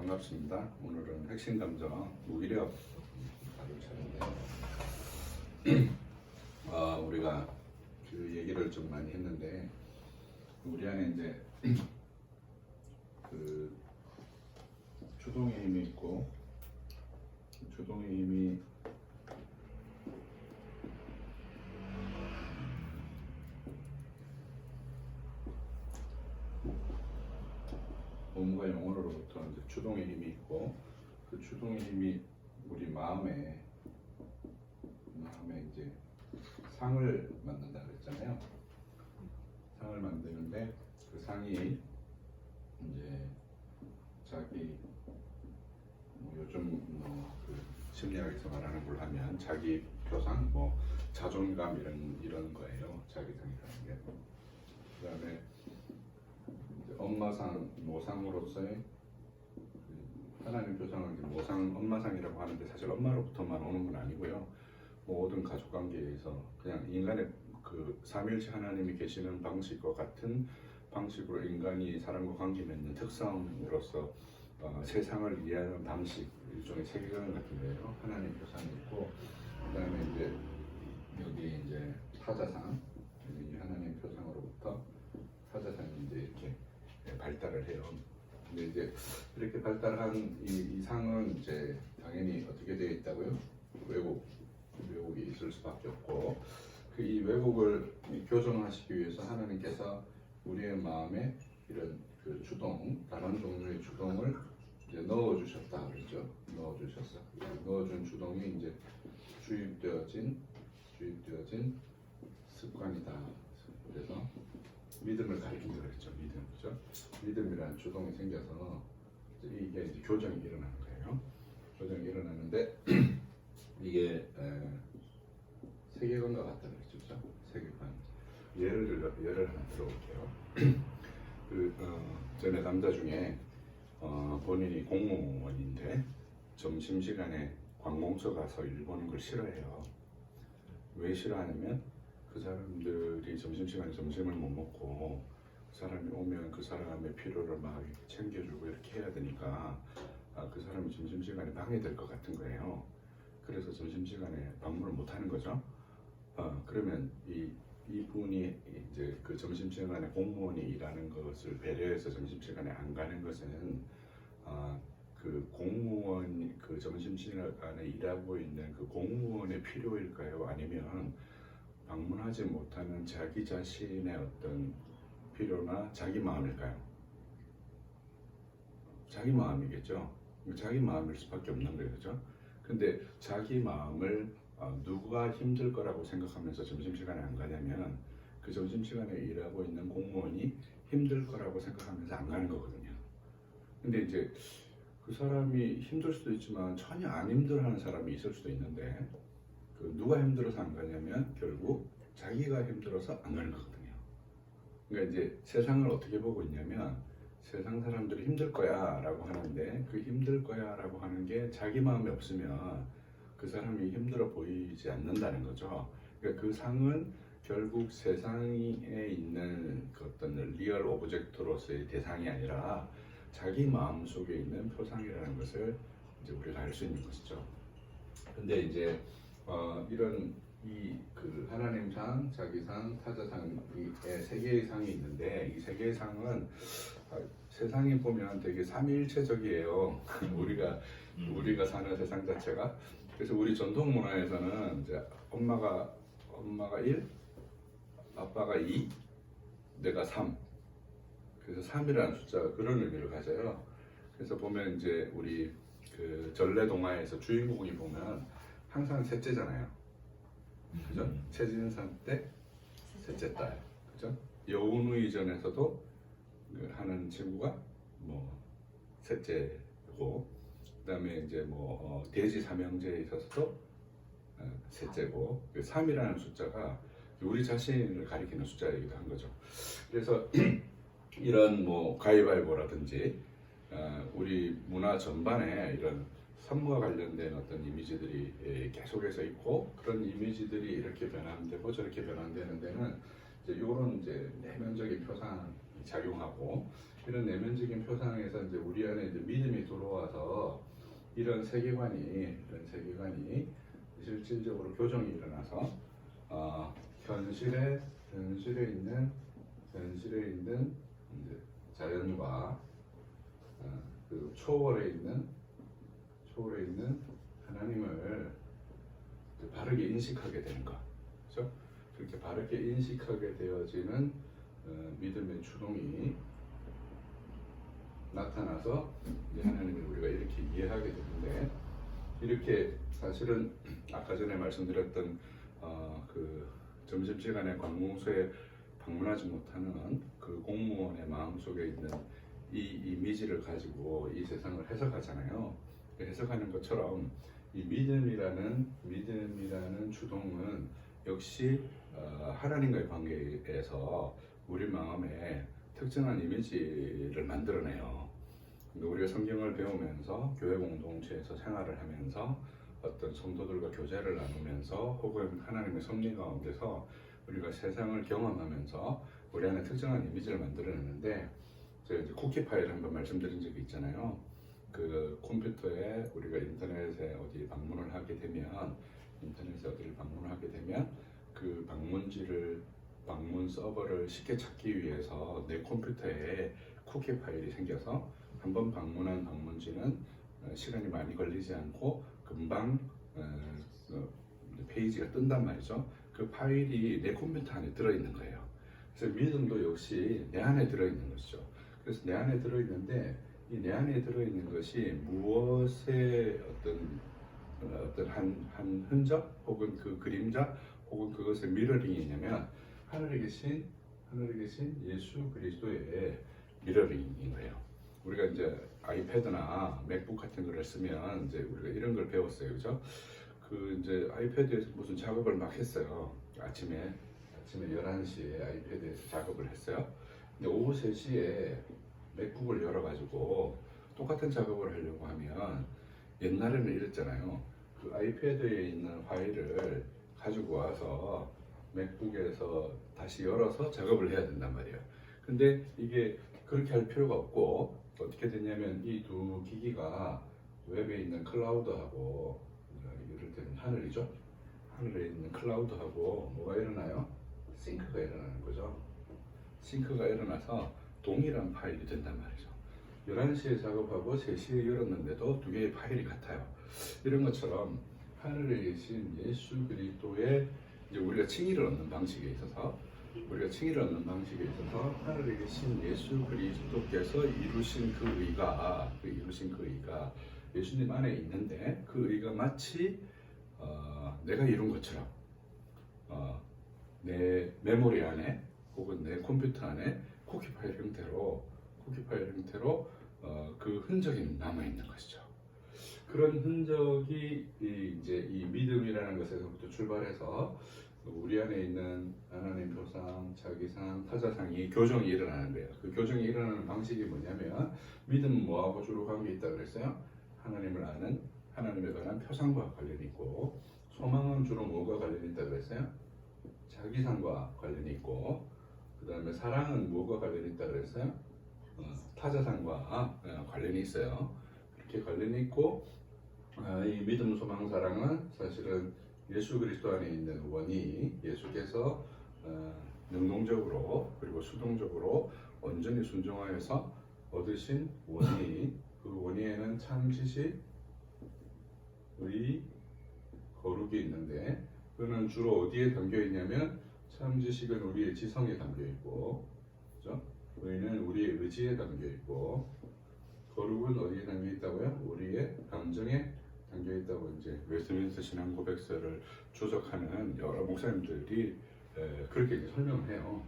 반갑습니다. 오늘은 핵심 감정 무기력 다룰 차례인데 우리가 그 얘기를 좀 많이 했는데 우리 안에 이제 그 주동의 힘이 있고 주동의 힘이 몸과 영혼으로부터 이제 주동의 힘이 있고 그 주동의 힘이 우리 마음에 이제 상을 만든다 그랬잖아요. 상을 만드는데 그 상이 이제 자기 요즘 그 심리학에서 말하는 걸 하면 자기 표상, 자존감 이런 거예요. 자기상이라는 게. 그다음에 엄마상, 모상으로서의 하나님 표상은 모상, 엄마상이라고 하는데 사실 엄마로부터만 오는 건 아니고요. 모든 가족 관계에서 그냥 인간의 그 삼위일체 하나님이 계시는 방식과 같은 방식으로 인간이 사람과 관계 맺는 특성으로서 세상을 이해하는 방식, 일종의 세계관 같은 거예요. 하나님 표상이 있고, 그다음에 이제 여기 이제 타자상, 여기 하나님 표상으로부터 타자상이 이제 이렇게 발달을 해요. 근데 이제 이렇게 발달한 이 상은 이제 당연히 어떻게 되어 있다고요? 왜곡이 있을 수밖에 없고, 이 왜곡을 교정하시기 위해서 하나님께서 우리의 마음에 이런 그 주동, 다른 종류의 주동을 이제 넣어주셨다 그랬죠. 넣어준 주동이 이제 주입되어진 습관이다. 그래서 믿음을 가리킨다 그랬죠. 그죠? 믿음이라는 주동이 생겨서 이게 이제 교정이 일어나는 거예요. 교정이 일어나는데 이게 세계관과 같다 그랬죠. 그죠? 세계관. 예를 하나 들어볼게요. 전에 남자 중에 본인이 공무원인데 점심시간에 관공서 가서 일 보는 걸 싫어해요. 왜 싫어하냐면 그 사람들이 점심시간에 점심을 못 먹고 그 사람이 오면 그 사람의 필요를 막 챙겨주고 이렇게 해야 되니까 그 사람이 점심시간에 방해될 것 같은 거예요. 그래서 점심시간에 방문을 못 하는 거죠. 그러면 이분이 이제 그 점심시간에 공무원이 일하는 것을 배려해서 점심시간에 안 가는 것은 그 공무원 그 점심시간에 일하고 있는 그 공무원의 필요일까요? 아니면 방문하지 못하는 자기 자신의 어떤 필요나 자기 마음일까요? 자기 마음이겠죠. 자기 마음일 수밖에 없는 거예요, 그죠? 근데 자기 마음을 누가 힘들 거라고 생각하면서 점심시간에 안 가냐면 그 점심시간에 일하고 있는 공무원이 힘들 거라고 생각하면서 안 가는 거거든요. 근데 이제 그 사람이 힘들 수도 있지만 전혀 안 힘들어하는 사람이 있을 수도 있는데 그 누가 힘들어서 안 가냐면 결국 자기가 힘들어서 안 가는 거거든요. 그러니까 이제 세상을 어떻게 보고 있냐면 세상 사람들이 힘들 거야 라고 하는데 그 힘들 거야 라고 하는 게 자기 마음에 없으면 그 사람이 힘들어 보이지 않는다는 거죠. 그러니까 그 상은 결국 세상에 있는 그 어떤 리얼 오브젝트로서의 대상이 아니라 자기 마음 속에 있는 표상이라는 것을 이제 우리가 알 수 있는 것이죠. 근데 이제 이런 그 하나님상, 자기상, 타자상 이 세 개의 상이 있는데 이 세 개의 상은 세상에 보면 되게 삼위일체적이에요. 우리가 사는 세상 자체가. 그래서 우리 전통 문화에서는 이제 엄마가 1, 아빠가 2, 내가 3. 그래서 3이라는 숫자가 그런 의미를 가져요. 그래서 보면 이제 우리 그 전래 동화에서 주인공이 보면 항상 셋째잖아요. 그죠? 최진상 때 셋째 딸. 그죠? 여운의전에서도 하는 친구가 셋째고, 그다음에 이제 대지 삼형제에 있어서도 셋째고, 3이라는 숫자가 우리 자신을 가리키는 숫자이기도 한 거죠. 그래서 이런 가위바위보라든지 우리 문화 전반에 이런 선무와 관련된 어떤 이미지들이 계속해서 있고, 그런 이미지들이 이렇게 변환되고 저렇게 변환되는 데는 이제 이런 이제 내면적인 표상이 작용하고, 이런 내면적인 표상에서 이제 우리 안에 이제 믿음이 믿음이 들어와서 이런 세계관이 실질적으로 교정이 일어나서 현실에 있는 이제 자연과 그 초월에 있는 하나님을 바르게 인식하게 되는 것, 그렇죠? 그렇게 바르게 인식하게 되어지는 믿음의 추동이 나타나서 이제 하나님을 우리가 이렇게 이해하게 되는데, 이렇게 사실은 아까 전에 말씀드렸던 그 점심시간에 관공서에 방문하지 못하는 그 공무원의 마음속에 있는 이 이미지를 가지고 이 세상을 해석하잖아요. 해석하는 것처럼 이 믿음이라는 주동은 역시 하나님과의 관계에서 우리 마음에 특정한 이미지를 만들어내요. 우리가 성경을 배우면서 교회 공동체에서 생활을 하면서 어떤 성도들과 교제를 나누면서 혹은 하나님의 섭리 가운데서 우리가 세상을 경험하면서 우리 안에 특정한 이미지를 만들어내는데, 제가 이제 쿠키 파일 한번 말씀드린 적이 있잖아요. 그 컴퓨터에 우리가 인터넷에 어디 방문을 하게 되면 그 방문 서버를 쉽게 찾기 위해서 내 컴퓨터에 쿠키 파일이 생겨서 한번 방문한 방문지는 시간이 많이 걸리지 않고 금방 페이지가 뜬단 말이죠. 그 파일이 내 컴퓨터 안에 들어있는 거예요. 그래서 믿음도 역시 내 안에 들어있는 것이죠. 그래서 내 안에 들어있는데, 이 내 안에 들어있는 것이 무엇의 어떤 한 흔적 혹은 그 그림자 혹은 그것의 미러링이냐면 하늘에 계신 예수 그리스도의 미러링인 거예요. 우리가 이제 아이패드나 맥북 같은 거를 쓰면 이제 우리가 이런 걸 배웠어요, 그죠? 그 이제 아이패드에서 무슨 작업을 막 했어요. 아침에 11시에 아이패드에서 작업을 했어요. 근데 오후 3시에 맥북을 열어가지고 똑같은 작업을 하려고 하면 옛날에는 이랬잖아요. 그 아이패드에 있는 파일을 가지고 와서 맥북에서 다시 열어서 작업을 해야 된단 말이에요. 근데 이게 그렇게 할 필요가 없고 어떻게 됐냐면 이 두 기기가 웹에 있는 클라우드하고, 이럴 때는 하늘이죠. 하늘에 있는 클라우드하고 뭐가 일어나요? 싱크가 일어나는 거죠. 싱크가 일어나서 동일한 파일이 된단 말이죠. 11시에 작업하고 3시에 열었는데도 두 개의 파일이 같아요. 이런 것처럼 하늘에 계신 예수 그리스도의 이제 우리가 칭의를 얻는 방식에 있어서 하늘에 계신 예수 그리스도께서 이루신 그 의가 예수님 안에 있는데, 그 의가 마치 내가 이룬 것처럼 내 메모리 안에 혹은 내 컴퓨터 안에 쿠키 파일 형태로 그 흔적이 남아 있는 것이죠. 그런 흔적이 이제 이 믿음이라는 것에서부터 출발해서 우리 안에 있는 하나님 표상, 자기상, 타자상이 교정이 일어나는 거예요. 그 교정이 일어나는 방식이 뭐냐면, 믿음은 뭐하고 주로 관계 있다고 그랬어요? 하나님을 아는, 하나님에 관한 표상과 관련이 있고, 소망은 주로 뭐가 관련이 있다고 그랬어요? 자기상과 관련이 있고, 그 다음에 사랑은 뭐가 관련이 있다고 그랬어요? 타자상과 관련이 있어요. 그렇게 관련이 있고, 이 믿음, 소망, 사랑은 사실은 예수 그리스도 안에 있는 원이, 예수께서 능동적으로 그리고 수동적으로 온전히 순종하여서 얻으신 원이, 그 원위에는 참 지식, 의, 거룩이 있는데, 그는 주로 어디에 담겨 있냐면 참 지식은 우리의 지성에 담겨 있고, 그렇죠? 의는 우리의 의지에 담겨 있고, 거룩은 어디에 담겨 있다고요? 우리의 감정에 담겨 있다고 이제 웨스트민스터 신앙 고백서를 주석하는 여러 목사님들이 그렇게 이제 설명을 해요.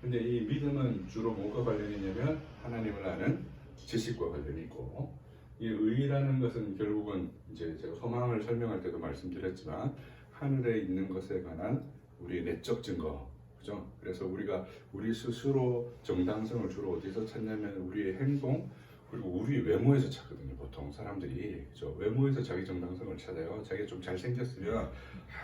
근데 이 믿음은 주로 뭐가 관련이 있냐면 하나님을 아는 지식과 관련이 있고, 이 의라는 것은 결국은 이제 제가 소망을 설명할 때도 말씀드렸지만 하늘에 있는 것에 관한 우리의 내적 증거, 그죠? 그래서 우리가 우리 스스로 정당성을 주로 어디서 찾냐면 우리의 행동 그리고 우리 외모에서 찾거든요, 보통. 보통 사람들이 저 외모에서 자기 정당성을 찾아요. 자기가 좀 잘생겼으면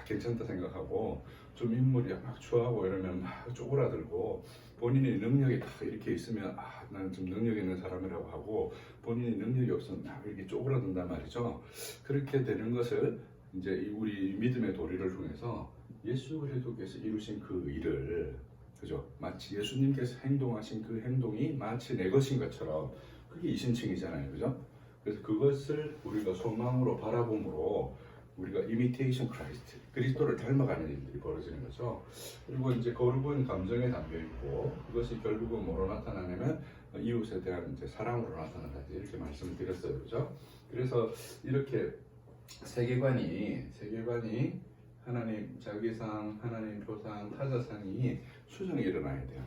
괜찮다 생각하고 좀 인물이 막 좋아하고 이러면 막 쪼그라들고 본인의 능력이 딱 이렇게 있으면 나는 좀 능력 있는 사람이라고 하고 본인이 능력이 없으면 막 이렇게 쪼그라든단 말이죠. 그렇게 되는 것을 이제 우리 믿음의 도리를 통해서 예수 그리스도께서 이루신 그 일을 그죠? 마치 예수님께서 행동하신 그 행동이 마치 내 것인 것처럼 그게 이신칭이잖아요, 그죠? 그래서 그것을 우리가 소망으로 바라봄으로 우리가 imitation Christ, 그리스도를 닮아가는 일들이 벌어지는 거죠. 그리고 이제 거룩은 감정에 담겨 있고 그것이 결국은 뭐로 나타나냐면 이웃에 대한 이제 사랑으로 나타난다 이렇게 말씀을 드렸어요, 그죠? 그래서 이렇게 세계관이 하나님 자기상, 하나님 표상, 타자상이 수정이 일어나야 돼요.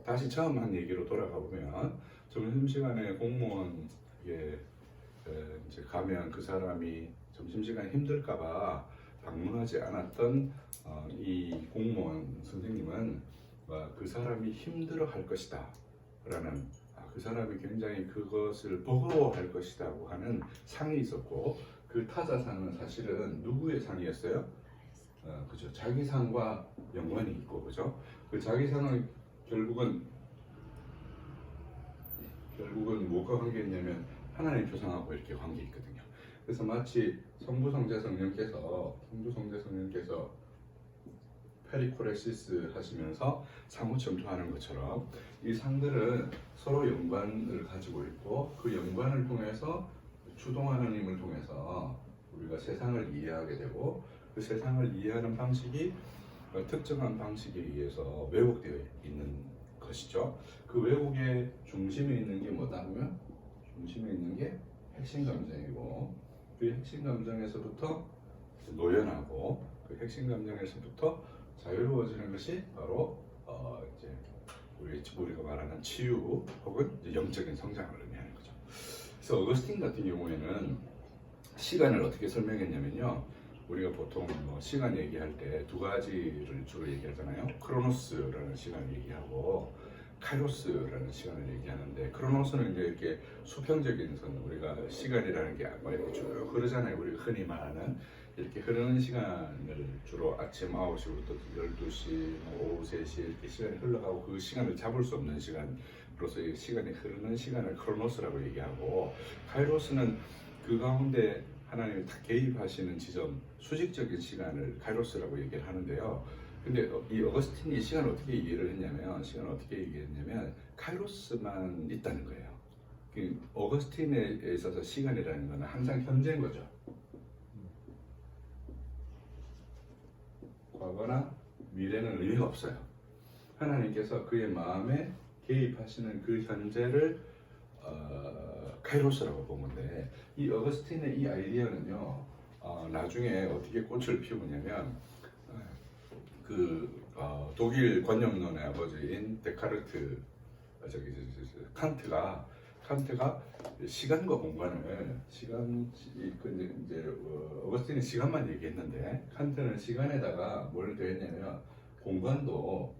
다시 처음 한 얘기로 돌아가 보면 점심시간에 공무원에 이제 가면 그 사람이 점심시간에 힘들까봐 방문하지 않았던 이 공무원 선생님은 그 사람이 힘들어할 것이다 라는 그 사람이 굉장히 그것을 버거워할 것이라고 하는 상이 있었고 그 타자상은 사실은 누구의 상이었어요? 그죠. 자기 상과 연관이 있고 그죠. 그 자기 상은 결국은 뭐가 관계 있냐면 하나님 표상하고 이렇게 관계 있거든요. 그래서 마치 성부 성자 성령께서 페리코레시스 하시면서 상호 첨투하는 것처럼 이 상들은 서로 연관을 가지고 있고 그 연관을 통해서 주동하는 힘을 통해서 우리가 세상을 이해하게 되고 그 세상을 이해하는 방식이 특정한 방식에 의해서 왜곡되어 있는 것이죠. 그 왜곡의 중심에 있는 게 뭐다 하면 중심에 있는 게 핵심 감정이고 그 핵심 감정에서부터 노연하고 그 핵심 감정에서부터 자유로워지는 것이 바로 이제 우리가 말하는 치유 혹은 이제 영적인 성장을 의미하는 거죠. 그래서 어거스틴 같은 경우에는 시간을 어떻게 설명했냐면요. 우리가 보통 시간 얘기할 때 두 가지를 주로 얘기하잖아요. 크로노스라는 시간을 얘기하고 카이로스라는 시간을 얘기하는데 크로노스는 이제 이렇게 수평적인 선 우리가 시간이라는 게 이렇게 쭉 흐르잖아요. 우리가 흔히 말하는 이렇게 흐르는 시간을 주로 아침 9시부터 12시, 오후 3시 이렇게 시간이 흘러가고 그 시간을 잡을 수 없는 시간으로서 이 시간이 흐르는 시간을 크로노스라고 얘기하고 카이로스는 그 가운데 하나님이 다 개입하시는 지점, 수직적인 시간을 카이로스라고 얘기를 하는데요. 근데 이 어거스틴이 시간을 어떻게 이해를 했냐면 카이로스만 있다는 거예요. 어거스틴에 있어서 시간이라는 것은 항상 현재인 거죠. 과거나 미래는 의미가 없어요. 하나님께서 그의 마음에 개입하시는 그 현재를 카이로스라고 본 건데 이 어거스틴의 이 아이디어는요 나중에 어떻게 꽃을 피우냐면 독일 관념론의 아버지인 데카르트 칸트가 시간과 공간을 어거스틴은 시간만 얘기했는데 칸트는 시간에다가 뭘 더했냐면 공간도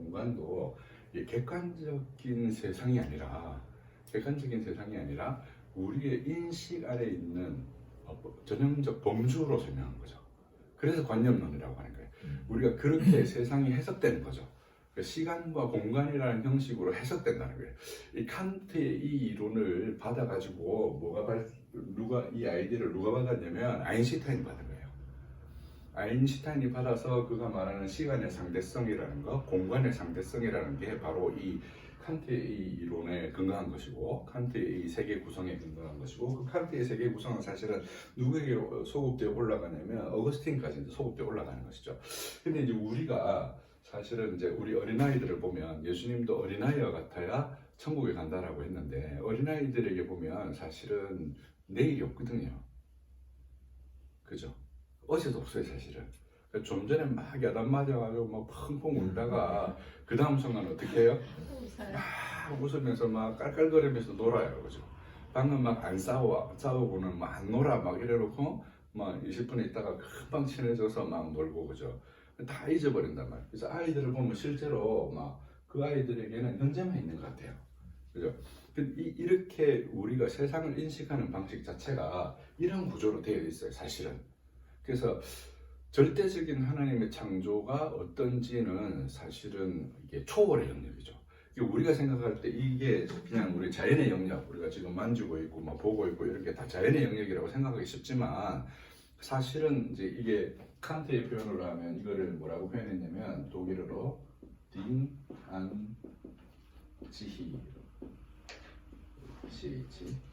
객관적인 세상이 아니라 우리의 인식 아래 있는 전형적 범주로 설명한 거죠. 그래서 관념론이라고 하는 거예요. 우리가 그렇게 세상이 해석되는 거죠. 시간과 공간이라는 형식으로 해석된다는 거예요. 이 칸트의 이 이론을 받아가지고 이 아이디어를 누가 받았냐면 아인슈타인이 받은 거예요. 아인슈타인이 받아서 그가 말하는 시간의 상대성이라는 거, 공간의 상대성이라는 게 바로 이 칸트의 이 이론에 근거한 것이고 칸트의 이 세계 구성에 근거한 것이고 그 칸트의 세계 구성은 사실은 누구에게 소급되어 올라가냐면 어거스틴까지 이제 소급되어 올라가는 것이죠. 근데 이제 우리가 사실은 이제 우리 어린아이들을 보면 예수님도 어린아이와 같아야 천국에 간다라고 했는데 어린아이들에게 보면 사실은 내일이 없거든요. 그죠? 어제도 없어요 사실은. 좀 전에 막 야단 맞아가지고 막 펑펑 울다가 그 다음 순간 어떻게 해요? 막 웃으면서 막 깔깔거리면서 놀아요, 그죠? 방금 막 안 싸우고는 막 안 놀아 막 이래놓고 막 20분 있다가 금방 친해져서 막 놀고 그죠? 다 잊어버린단 말이에요. 그래서 아이들을 보면 실제로 막 그 아이들에게는 현재만 있는 것 같아요, 그죠? 이렇게 우리가 세상을 인식하는 방식 자체가 이런 구조로 되어 있어요, 사실은. 그래서 절대적인 하나님의 창조가 어떤지는 사실은 이게 초월의 영역이죠. 우리가 생각할 때 이게 그냥 우리 자연의 영역, 우리가 지금 만지고 있고 뭐 보고 있고 이런 게 다 자연의 영역이라고 생각하기 쉽지만, 사실은 이제 이게 칸트의 표현으로 하면 이거를 뭐라고 표현했냐면 독일어로 딩 안 지히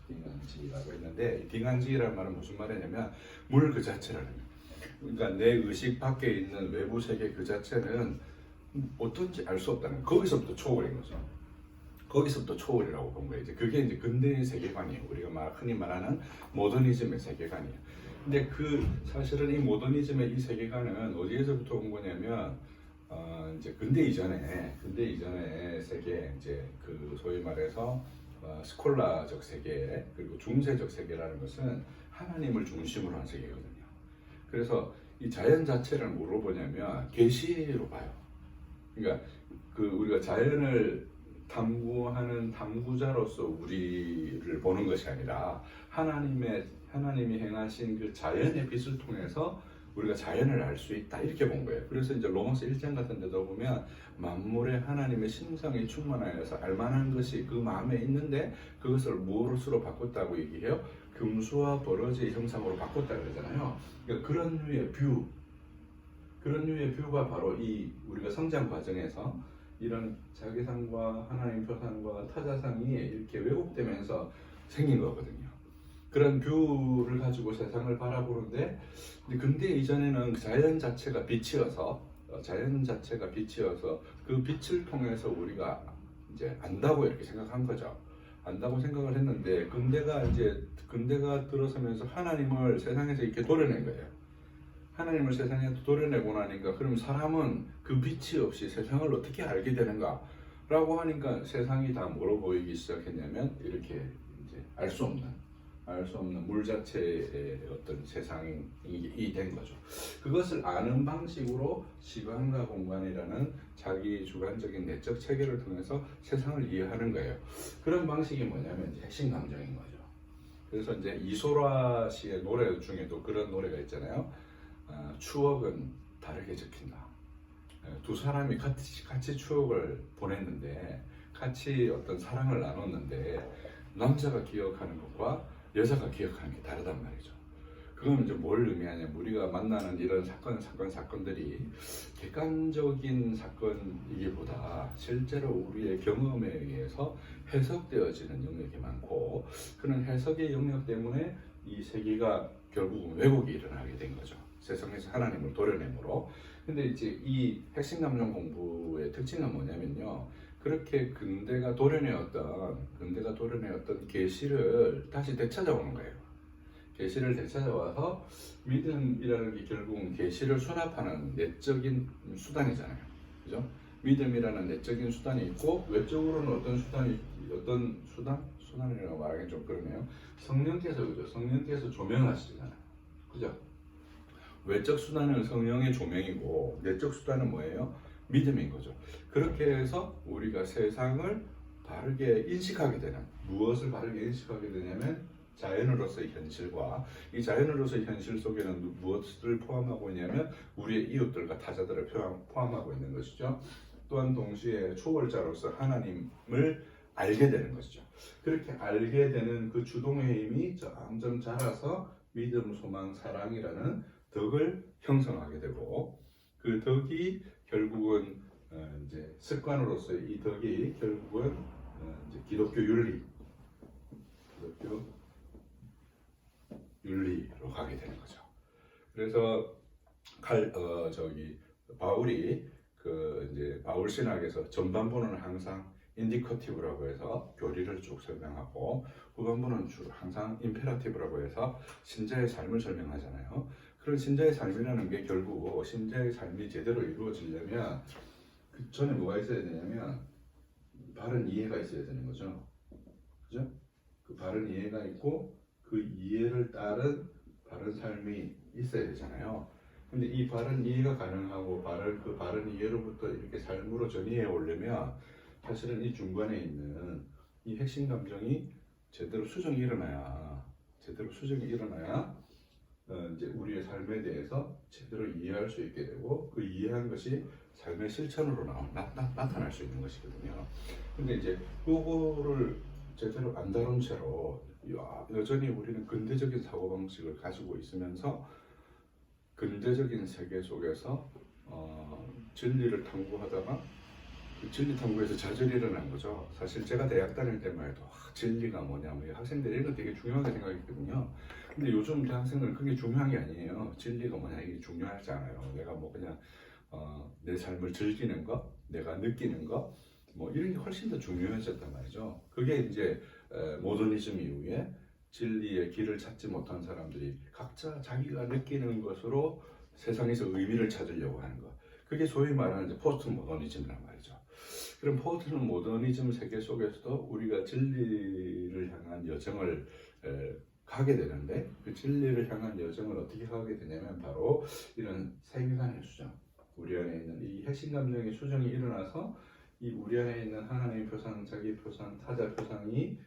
딩안지라고 했는데, 딩안지라는 말은 무슨 말이냐면 물 그 자체라는 거예요. 그러니까 내 의식 밖에 있는 외부 세계 그 자체는 어떤지 알 수 없다는, 거기서부터 초월인 거죠. 거기서부터 초월이라고 본 거예요. 이제 그게 이제 근대의 세계관이에요. 우리가 흔히 말하는 모더니즘의 세계관이에요. 근데 사실은 이 모더니즘의 이 세계관은 어디에서부터 온 거냐면, 이제 근대 이전의 세계, 이제 소위 말해서 스콜라적 세계, 그리고 중세적 세계라는 것은 하나님을 중심으로 한 세계거든요. 그래서 이 자연 자체를 뭐로 보냐면 계시로 봐요. 그러니까 우리가 자연을 탐구하는 탐구자로서 우리를 보는 것이 아니라 하나님이 행하신 그 자연의 빛을 통해서 우리가 자연을 알 수 있다, 이렇게 본 거예요. 그래서 이제 로마서 1장 같은 데도 보면 만물에 하나님의 신성이 충만하여서 알만한 것이 그 마음에 있는데 그것을 무엇으로 바꿨다고 얘기해요? 금수와 버러지의 형상으로 바꿨다 그러잖아요. 그러니까 그런 류의 뷰가 바로 이 우리가 성장 과정에서 이런 자기상과 하나님 표상과 타자상이 이렇게 왜곡되면서 생긴 거거든요. 그런 뷰를 가지고 세상을 바라보는데, 근데 이전에는 자연 자체가 빛이어서 그 빛을 통해서 우리가 이제 안다고 이렇게 생각한 거죠. 안다고 생각을 했는데, 근대가 들어서면서 하나님을 세상에서 이렇게 도려낸 거예요. 하나님을 세상에서 도려내고 나니까, 그럼 사람은 그 빛이 없이 세상을 어떻게 알게 되는가? 라고 하니까 세상이 다 뭐로 보이기 시작했냐면, 이렇게 이제 알 수 없는 물 자체의 어떤 세상이 된 거죠. 그것을 아는 방식으로 시간과 공간이라는 자기 주관적인 내적 체계를 통해서 세상을 이해하는 거예요. 그런 방식이 뭐냐면 핵심 감정인 거죠. 그래서 이제 이소라 씨의 노래 중에도 그런 노래가 있잖아요. 추억은 다르게 적힌다. 두 사람이 같이 추억을 보냈는데, 같이 어떤 사랑을 나눴는데, 남자가 기억하는 것과 여자가 기억하는 게 다르단 말이죠. 그건 이제 뭘 의미하냐면, 우리가 만나는 이런 사건들이 객관적인 사건이기보다 실제로 우리의 경험에 의해서 해석되어지는 영역이 많고, 그런 해석의 영역 때문에 이 세계가 결국은 왜곡이 일어나게 된 거죠. 세상에서 하나님을 도려내므로. 근데 이제 이 핵심 감정 공부의 특징은 뭐냐면요, 그렇게 근대가 도려내었던 계시를 다시 되찾아오는 거예요. 계시를 되찾아와서 믿음이라는 게 결국은 계시를 수납하는 내적인 수단이잖아요. 그죠? 믿음이라는 내적인 수단이 있고, 외적으로는 수단이라고 말하기 좀 그러네요. 성령께서 조명하시잖아요. 그죠? 외적 수단은 성령의 조명이고, 내적 수단은 뭐예요? 믿음인 거죠. 그렇게 해서 우리가 세상을 바르게 인식하게 되는, 무엇을 바르게 인식하게 되냐면 자연으로서의 현실과, 이 자연으로서의 현실 속에는 무엇을 포함하고 있냐면 우리의 이웃들과 타자들을 포함하고 있는 것이죠. 또한 동시에 초월자로서 하나님을 알게 되는 것이죠. 그렇게 알게 되는 그 주동의 힘이 점점 자라서 믿음, 소망, 사랑이라는 덕을 형성하게 되고, 그 덕이 결국은 이제 습관으로서 이 덕이 결국은 이제 기독교 윤리로 가게 되는 거죠. 그래서 바울이 이제 바울 신학에서 전반부는 항상 인디커티브라고 해서 교리를 쭉 설명하고, 후반부는 항상 임페라티브라고 해서 신자의 삶을 설명하잖아요. 그런 신자의 삶이라는 게 결국 신자의 삶이 제대로 이루어지려면 그 전에 뭐가 있어야 되냐면 바른 이해가 있어야 되는 거죠. 그죠? 그 바른 이해가 있고 그 이해를 따른 바른 삶이 있어야 되잖아요. 근데 이 바른 이해가 가능하고 그 바른 이해로부터 이렇게 삶으로 전이해 오려면 사실은 이 중간에 있는 이 핵심 감정이 제대로 수정이 일어나야 이제 우리의 삶에 대해서 제대로 이해할 수 있게 되고, 그 이해한 것이 삶의 실천으로 나타날 수 있는 것이거든요. 근데 이제 그거를 제대로 안 다룬 채로 여전히 우리는 근대적인 사고방식을 가지고 있으면서 근대적인 세계 속에서 진리를 탐구하다가 그 진리 탐구에서 좌절이 일어난 거죠. 사실 제가 대학 다닐 때만 해도 진리가 뭐냐, 뭐 학생들이 이런 거 되게 중요하게 생각했거든요. 근데 요즘 대학생들은 그게 중요한 게 아니에요. 진리가 뭐냐, 이게 중요하지 않아요. 내가 뭐 그냥 내 삶을 즐기는 거, 내가 느끼는 거, 뭐 이런 게 훨씬 더 중요해졌단 말이죠. 그게 이제 모더니즘 이후에 진리의 길을 찾지 못한 사람들이 각자 자기가 느끼는 것으로 세상에서 의미를 찾으려고 하는 것. 그게 소위 말하는 이제 포스트 모더니즘이란 말이죠. 그럼 포스트 모더니즘 세계 속에서도 우리가 진리를 향한 여정을 가게 되는데, 그 진리를 향한 여정을 어떻게 가게 되냐면 바로 이런 세계관의 수정, 우리 안에 있는 이 핵심 감정의 수정이 일어나서 이 우리 안에 있는 하나님 표상, 자기 표상, 타자 표상이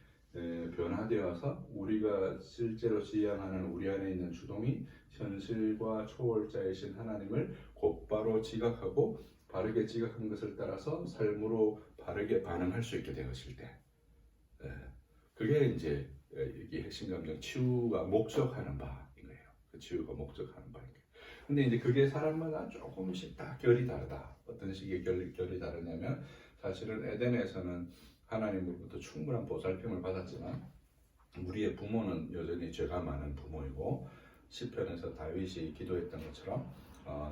변화되어서 우리가 실제로 지향하는 우리 안에 있는 주동이 현실과 초월자이신 하나님을 곧바로 지각하고 바르게 지각한 것을 따라서 삶으로 바르게 반응할 수 있게 되었을 때, 그게 이제 이게 핵심 감정 치유가 목적하는 바인 거예요. 그 치유가 목적하는 바인 거예요. 근데 이제 그게 사람마다 조금씩 다 결이 다르다. 어떤 식의 결이 다르냐면, 사실은 에덴에서는 하나님으로부터 충분한 보살핌을 받았지만 우리의 부모는 여전히 죄가 많은 부모이고, 시편에서 다윗이 기도했던 것처럼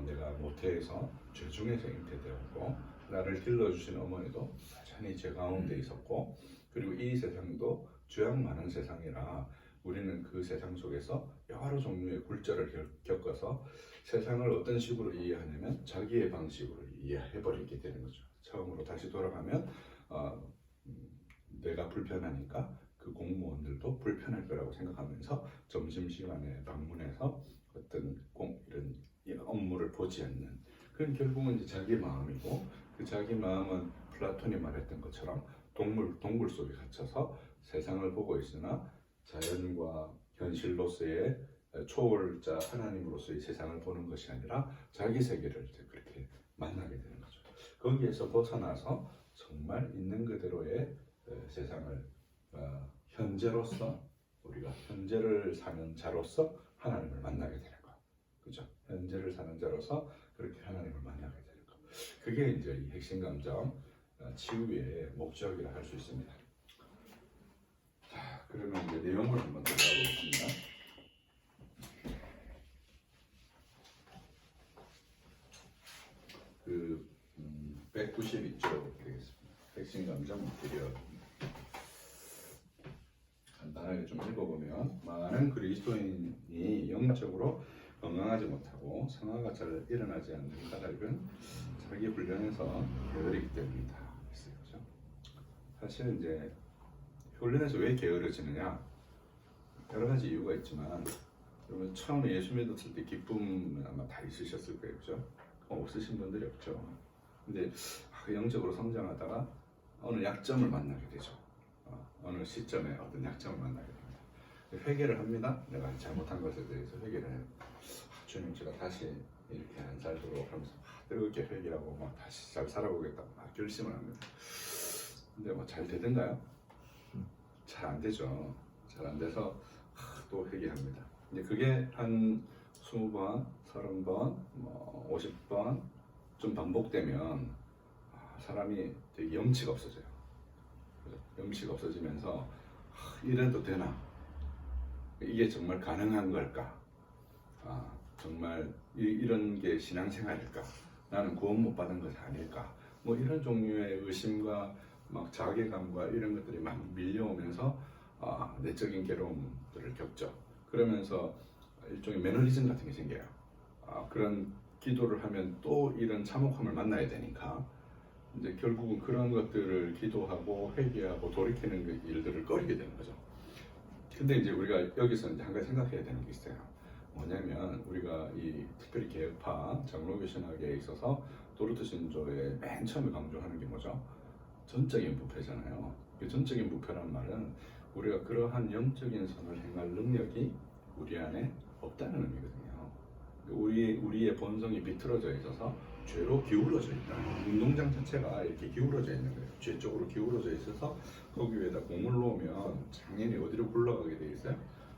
내가 모태에서 죄 중에서 잉태되었고, 나를 길러주신 어머니도 여전히 죄 가운데 있었고, 그리고 이 세상도 죄악 많은 세상이라 우리는 그 세상 속에서 여러 종류의 굴절을 겪어서 세상을 어떤 식으로 이해하냐면 자기의 방식으로 이해해버리게 되는 거죠. 처음으로 다시 돌아가면 내가 불편하니까 그 공무원들도 불편할 거라고 생각하면서 점심시간에 방문해서 어떤 이런 업무를 보지 않는, 그건 결국은 이제 자기 마음이고, 그 자기 마음은 플라톤이 말했던 것처럼 동굴 속에 갇혀서 세상을 보고 있으나 자연과 현실로서의 초월자 하나님으로서의 세상을 보는 것이 아니라 자기 세계를 그렇게 만나게 되는 거죠. 거기에서 벗어나서 정말 있는 그대로의 세상을 현재로서, 우리가 현재를 사는 자로서 하나님을 만나게 되는 거, 그죠? 현재를 사는 자로서 그렇게 하나님을 만나게 되는 거. 그게 이제 이 핵심 감정 치유의 목적이라 할 수 있습니다. 자, 그러면 이제 내용을 한번 들어가 보겠습니다. 그 192쪽 되겠습니다. 핵심 감정 피리어드. 간단하게 좀 읽어보면, 많은 그리스도인이 영적으로 건강하지 못하고 성화가 잘 일어나지 않는 까닭은 자기 훈련에서 게으르기 때문이다. 그렇죠? 사실 이제 훈련에서 왜 게으르지느냐, 여러 가지 이유가 있지만, 여러분 처음에 예수 믿었을 때 기쁨은 아마 다 있으셨을 거예요, 그렇죠? 없으신 분들이 없죠. 근데 영적으로 성장하다가 어느 약점을 만나게 되죠. 어느 시점에 어떤 약점을 만나게 됩니다. 회개를 합니다. 내가 잘못한 것에 대해서 회개를 해요. 주님, 제가 다시 이렇게 안 살도록 하면서 뜨겁게 회개하고 막 다시 잘 살아보겠다고 막 결심을 합니다. 근데 뭐 잘 되던가요? 잘 안 되죠. 잘 안 돼서 또 회개합니다. 이제 그게 한 20번, 30번, 뭐 50번 좀 반복되면 사람이 되게 염치가 없어져요. 염치가 없어지면서 이래도 되나? 이게 정말 가능한 걸까? 정말 이런 게 신앙생활일까? 나는 구원 못 받은 것이 아닐까? 뭐 이런 종류의 의심과 막 자괴감과 이런 것들이 막 밀려오면서 내적인 괴로움들을 겪죠. 그러면서 일종의 매너리즘 같은 게 생겨요. 그런 기도를 하면 또 이런 참혹함을 만나야 되니까 이제 결국은 그런 것들을 기도하고 회개하고 돌이키는 그 일들을 꺼리게 되는 거죠. 근데 이제 우리가 여기서 이제 한 가지 생각해야 되는 게 있어요. 뭐냐면 우리가 이 특별히 개혁파 장로교 신학에 있어서 도르트 신조의 맨 처음에 강조하는 게 뭐죠? 전적인 부패잖아요. 전적인 무표란 말은 우리가 그러한 영적인 선을 행할 능력이 우리 안에 없다는 의미거든요. 우리의 본성이 비틀어져 있어서 죄로 기울어져 있다. 운동장 자체가 이렇게 기울어져 있는 거예요. 죄 쪽으로 기울어져 있어서 거기 위에다 공을 놓으면 당연히 어디로 굴러가게 돼 있어요?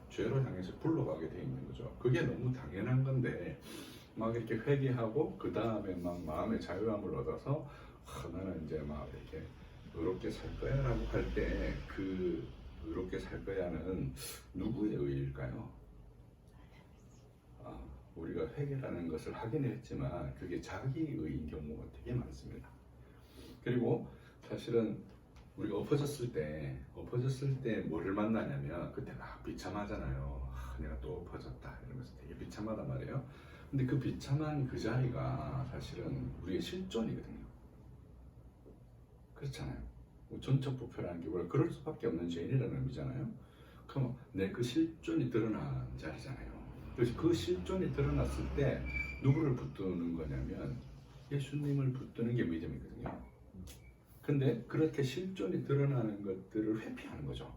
죄로 향해서 굴러가게 돼 있는 거죠. 그게 너무 당연한 건데 막 이렇게 회개하고 그 다음에 막 마음의 자유함을 얻어서 나는 이제 막 이렇게 의롭게 살 거야라고 할 때 그 의롭게 살 거야는 누구의 의일까요? 우리가 회개라는 것을 하긴 했지만 그게 자기 의인 경우가 되게 많습니다. 그리고 사실은 우리가 엎어졌을 때 뭐를 만나냐면 그때 막 비참하잖아요. 내가 또 엎어졌다 이러면서 되게 비참하단 말이에요. 근데 그 비참한 그 자리가 사실은 우리의 실존이거든요. 그렇잖아요. 전적 부패라는 게 원래 그럴 수밖에 없는 죄인이라는 의미잖아요. 그럼 내 그 실존이 드러난 자리잖아요. 그래서 그 실존이 드러났을 때 누구를 붙드는 거냐면 예수님을 붙드는 게 믿음이거든요. 근데 그렇게 실존이 드러나는 것들을 회피하는 거죠.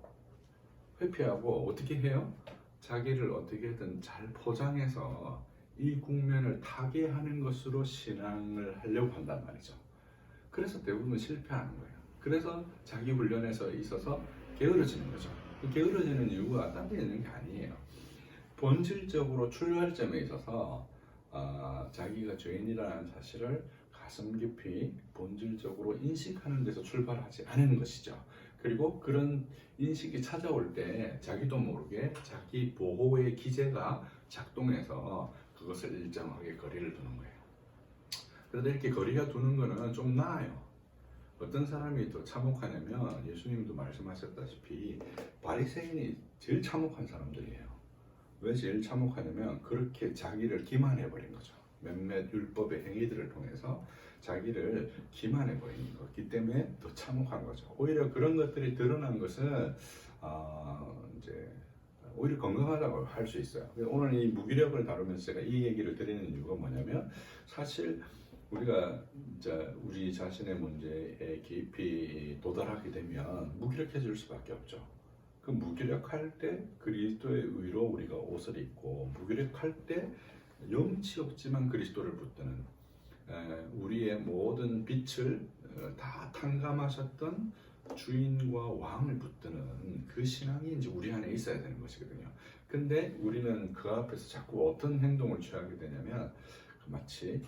회피하고 어떻게 해요? 자기를 어떻게든 잘 포장해서 이 국면을 타개하는 것으로 신앙을 하려고 한단 말이죠. 그래서 대부분 실패하는 거예요. 그래서 자기 훈련에서 있어서 게으러지는 거죠. 게으러지는 이유가 딴 데 있는 게 아니에요. 본질적으로 출발점에 있어서 자기가 죄인이라는 사실을 가슴 깊이 본질적으로 인식하는 데서 출발하지 않는 것이죠. 그리고 그런 인식이 찾아올 때 자기도 모르게 자기 보호의 기제가 작동해서 그것을 일정하게 거리를 두는 거예요. 그런데 이렇게 거리가 두는 거는 좀 나아요. 어떤 사람이 더 참혹하냐면 예수님도 말씀하셨다시피 바리새인이 제일 참혹한 사람들이에요. 왜 제일 참혹하냐면 그렇게 자기를 기만해버린 거죠. 몇몇 율법의 행위들을 통해서 자기를 기만해버린 거기 때문에 더 참혹한 거죠. 오히려 그런 것들이 드러난 것은 이제 오히려 건강하다고 할 수 있어요. 오늘 이 무기력을 다루면서 제가 이 얘기를 드리는 이유가 뭐냐면 사실 우리가 이제 우리 자신의 문제에 깊이 도달하게 되면 무기력해질 수밖에 없죠. 그 무기력할 때 그리스도의 의로 우리가 옷을 입고 무기력할 때 염치 없지만 그리스도를 붙드는 우리의 모든 빛을 다 탕감하셨던 주인과 왕을 붙드는 그 신앙이 이제 우리 안에 있어야 되는 것이거든요. 근데 우리는 그 앞에서 자꾸 어떤 행동을 취하게 되냐면 마치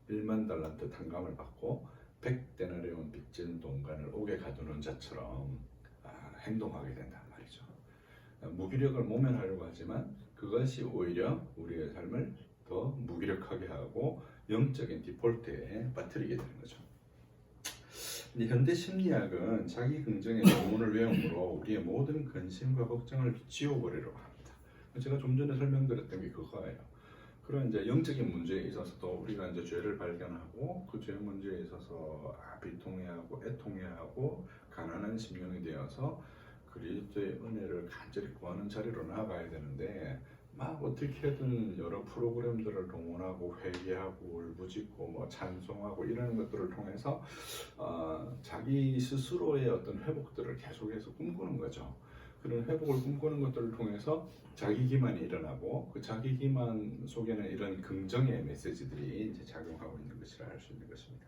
1만 달란트 탕감을 받고 100데나리온 빚진 동간을 옥에 가두는 자처럼 행동하게 된단 말이죠. 무기력을 모면하려고 하지만 그것이 오히려 우리의 삶을 더 무기력하게 하고 영적인 디폴트에 빠뜨리게 되는 거죠. 근데 현대 심리학은 자기 긍정의 조문을 외움으로 우리의 모든 근심과 걱정을 지워버리려고 합니다. 제가 좀 전에 설명드렸던 게 그거예요. 그런 이제 영적인 문제에 있어서도 우리가 이제 죄를 발견하고 그 죄 문제에 있어서 비통해하고 애통해하고 가난한 심령이 되어서 그리스도의 은혜를 간절히 구하는 자리로 나아가야 되는데 막 어떻게든 여러 프로그램들을 동원하고 회개하고 울부짖고 뭐 찬송하고 이런 것들을 통해서 자기 스스로의 어떤 회복들을 계속해서 꿈꾸는 거죠. 그런 회복을 꿈꾸는 것들을 통해서 자기 기만이 일어나고 그 자기 기만 속에는 이런 긍정의 메시지들이 이제 작용하고 있는 것이라 할 수 있는 것입니다.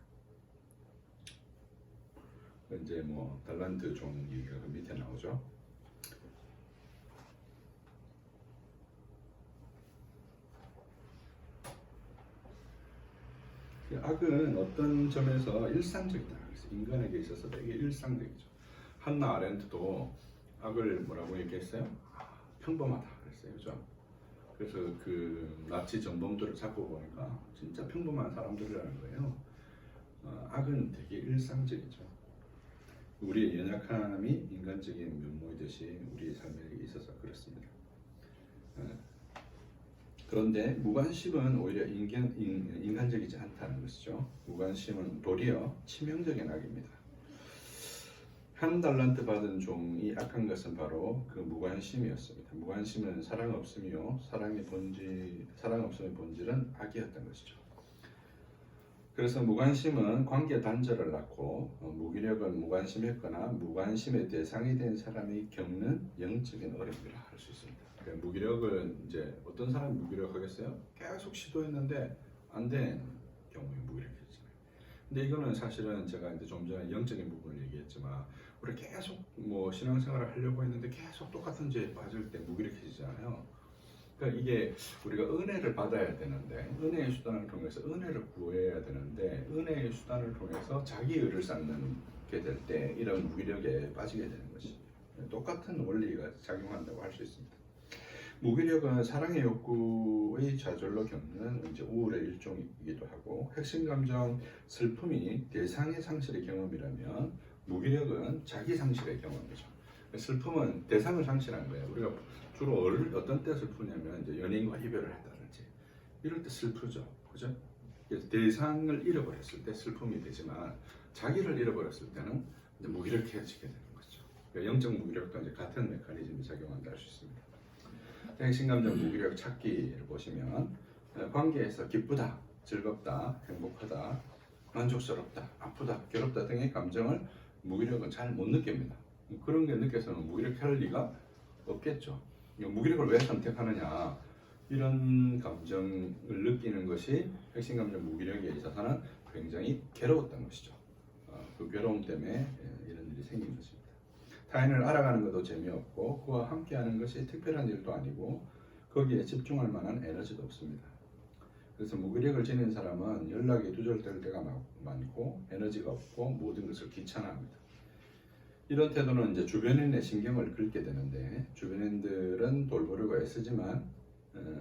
이제 뭐 달란트 종 얘기가 그 밑에 나오죠. 악은 어떤 점에서 일상적이다. 그래서 인간에게 있어서 되게 일상적이죠. 한나 아렌트도 악을 뭐라고 얘기했어요? 평범하다 그랬어요. 그죠? 그래서 그 나치 정범들을 잡고 보니까 진짜 평범한 사람들이라는 거예요. 악은 되게 일상적이죠. 우리의 연약함이 인간적인 면모이듯이 우리의 삶에 있어서 그렇습니다. 그런데 무관심은 오히려 인간적이지 않다는 것이죠. 무관심은 도리어 치명적인 악입니다. 한 달란트 받은 종이 악한 것은 바로 그 무관심이었습니다. 무관심은 사랑 없음이요 사랑 없음의 본질은 악이었던 것이죠. 그래서 무관심은 관계 단절을 낳고 무기력은 무관심했거나 무관심의 대상이 된 사람이 겪는 영적인 어려움이라 할 수 있습니다. 그러니까 무기력은 이제 어떤 사람이 무기력하겠어요? 계속 시도했는데 안 된 경우에 무기력해지잖아요. 근데 이거는 사실은 제가 이제 좀 전에 영적인 부분을 얘기했지만 우리 계속 뭐 신앙생활을 하려고 했는데 계속 똑같은 죄에 빠질 때 무기력해지잖아요. 그러니까 이게 우리가 은혜를 받아야 되는데 은혜의 수단을 통해서 은혜를 구해야 되는데 은혜의 수단을 통해서 자기 의를 쌓게 될 때 이런 무기력에 빠지게 되는 것이 똑같은 원리가 작용한다고 할 수 있습니다. 무기력은 사랑의 욕구의 좌절로 겪는 이제 우울의 일종이기도 하고 핵심 감정 슬픔이 대상의 상실의 경험이라면 무기력은 자기 상실의 경험이죠. 슬픔은 대상을 상실한 거예요. 우리가 주로 어떤 때 슬프냐면 이제 연인과 이별을 했다든지 이럴 때 슬프죠, 그죠? 그래서 대상을 잃어버렸을 때 슬픔이 되지만 자기를 잃어버렸을 때는 이제 무기력해지게 되는 거죠. 그러니까 영적 무기력도 이제 같은 메커니즘이 작용한다 할 수 있습니다. 핵심 감정 무기력 찾기를 보시면 관계에서 기쁘다, 즐겁다, 행복하다, 만족스럽다, 아프다, 괴롭다 등의 감정을 무기력은 잘 못 느낍니다. 그런 게 느껴서는 무기력할 리가 없겠죠. 무기력을 왜 선택하느냐, 이런 감정을 느끼는 것이 핵심 감정 무기력에 있어서는 굉장히 괴로웠던 것이죠. 그 괴로움 때문에 이런 일이 생긴 것입니다. 타인을 알아가는 것도 재미없고 그와 함께하는 것이 특별한 일도 아니고 거기에 집중할 만한 에너지도 없습니다. 그래서 무기력을 지닌 사람은 연락이 두절될 때가 많고 에너지가 없고 모든 것을 귀찮아합니다. 이런 태도는 이제 주변인의 신경을 긁게 되는데 주변인들은 돌보려고 애쓰지만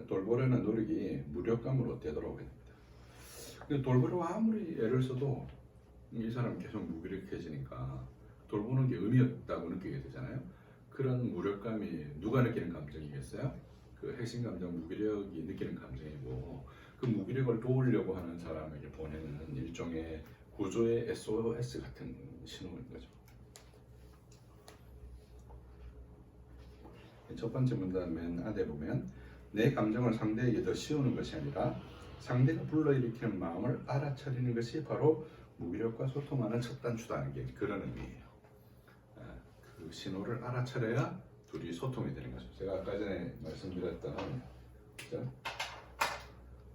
돌보려는 노력이 무력감으로 되돌아오게 됩니다. 돌보려고 아무리 애를 써도 이 사람 계속 무기력해지니까 돌보는 게 의미 없다고 느끼게 되잖아요. 그런 무력감이 누가 느끼는 감정이겠어요? 그 핵심 감정 무기력이 느끼는 감정이고 그 무기력을 도우려고 하는 사람에게 보내는 일종의 구조의 SOS 같은 신호인 거죠. 첫 번째 문단 맨 아래 보면 내 감정을 상대에게 더 씌우는 것이 아니라 상대가 불러일으키는 마음을 알아차리는 것이 바로 무기력과 소통하는 첫 단추다는 게 그런 의미예요. 그 신호를 알아차려야 둘이 소통이 되는 거죠. 제가 아까 전에 말씀드렸던 그렇죠?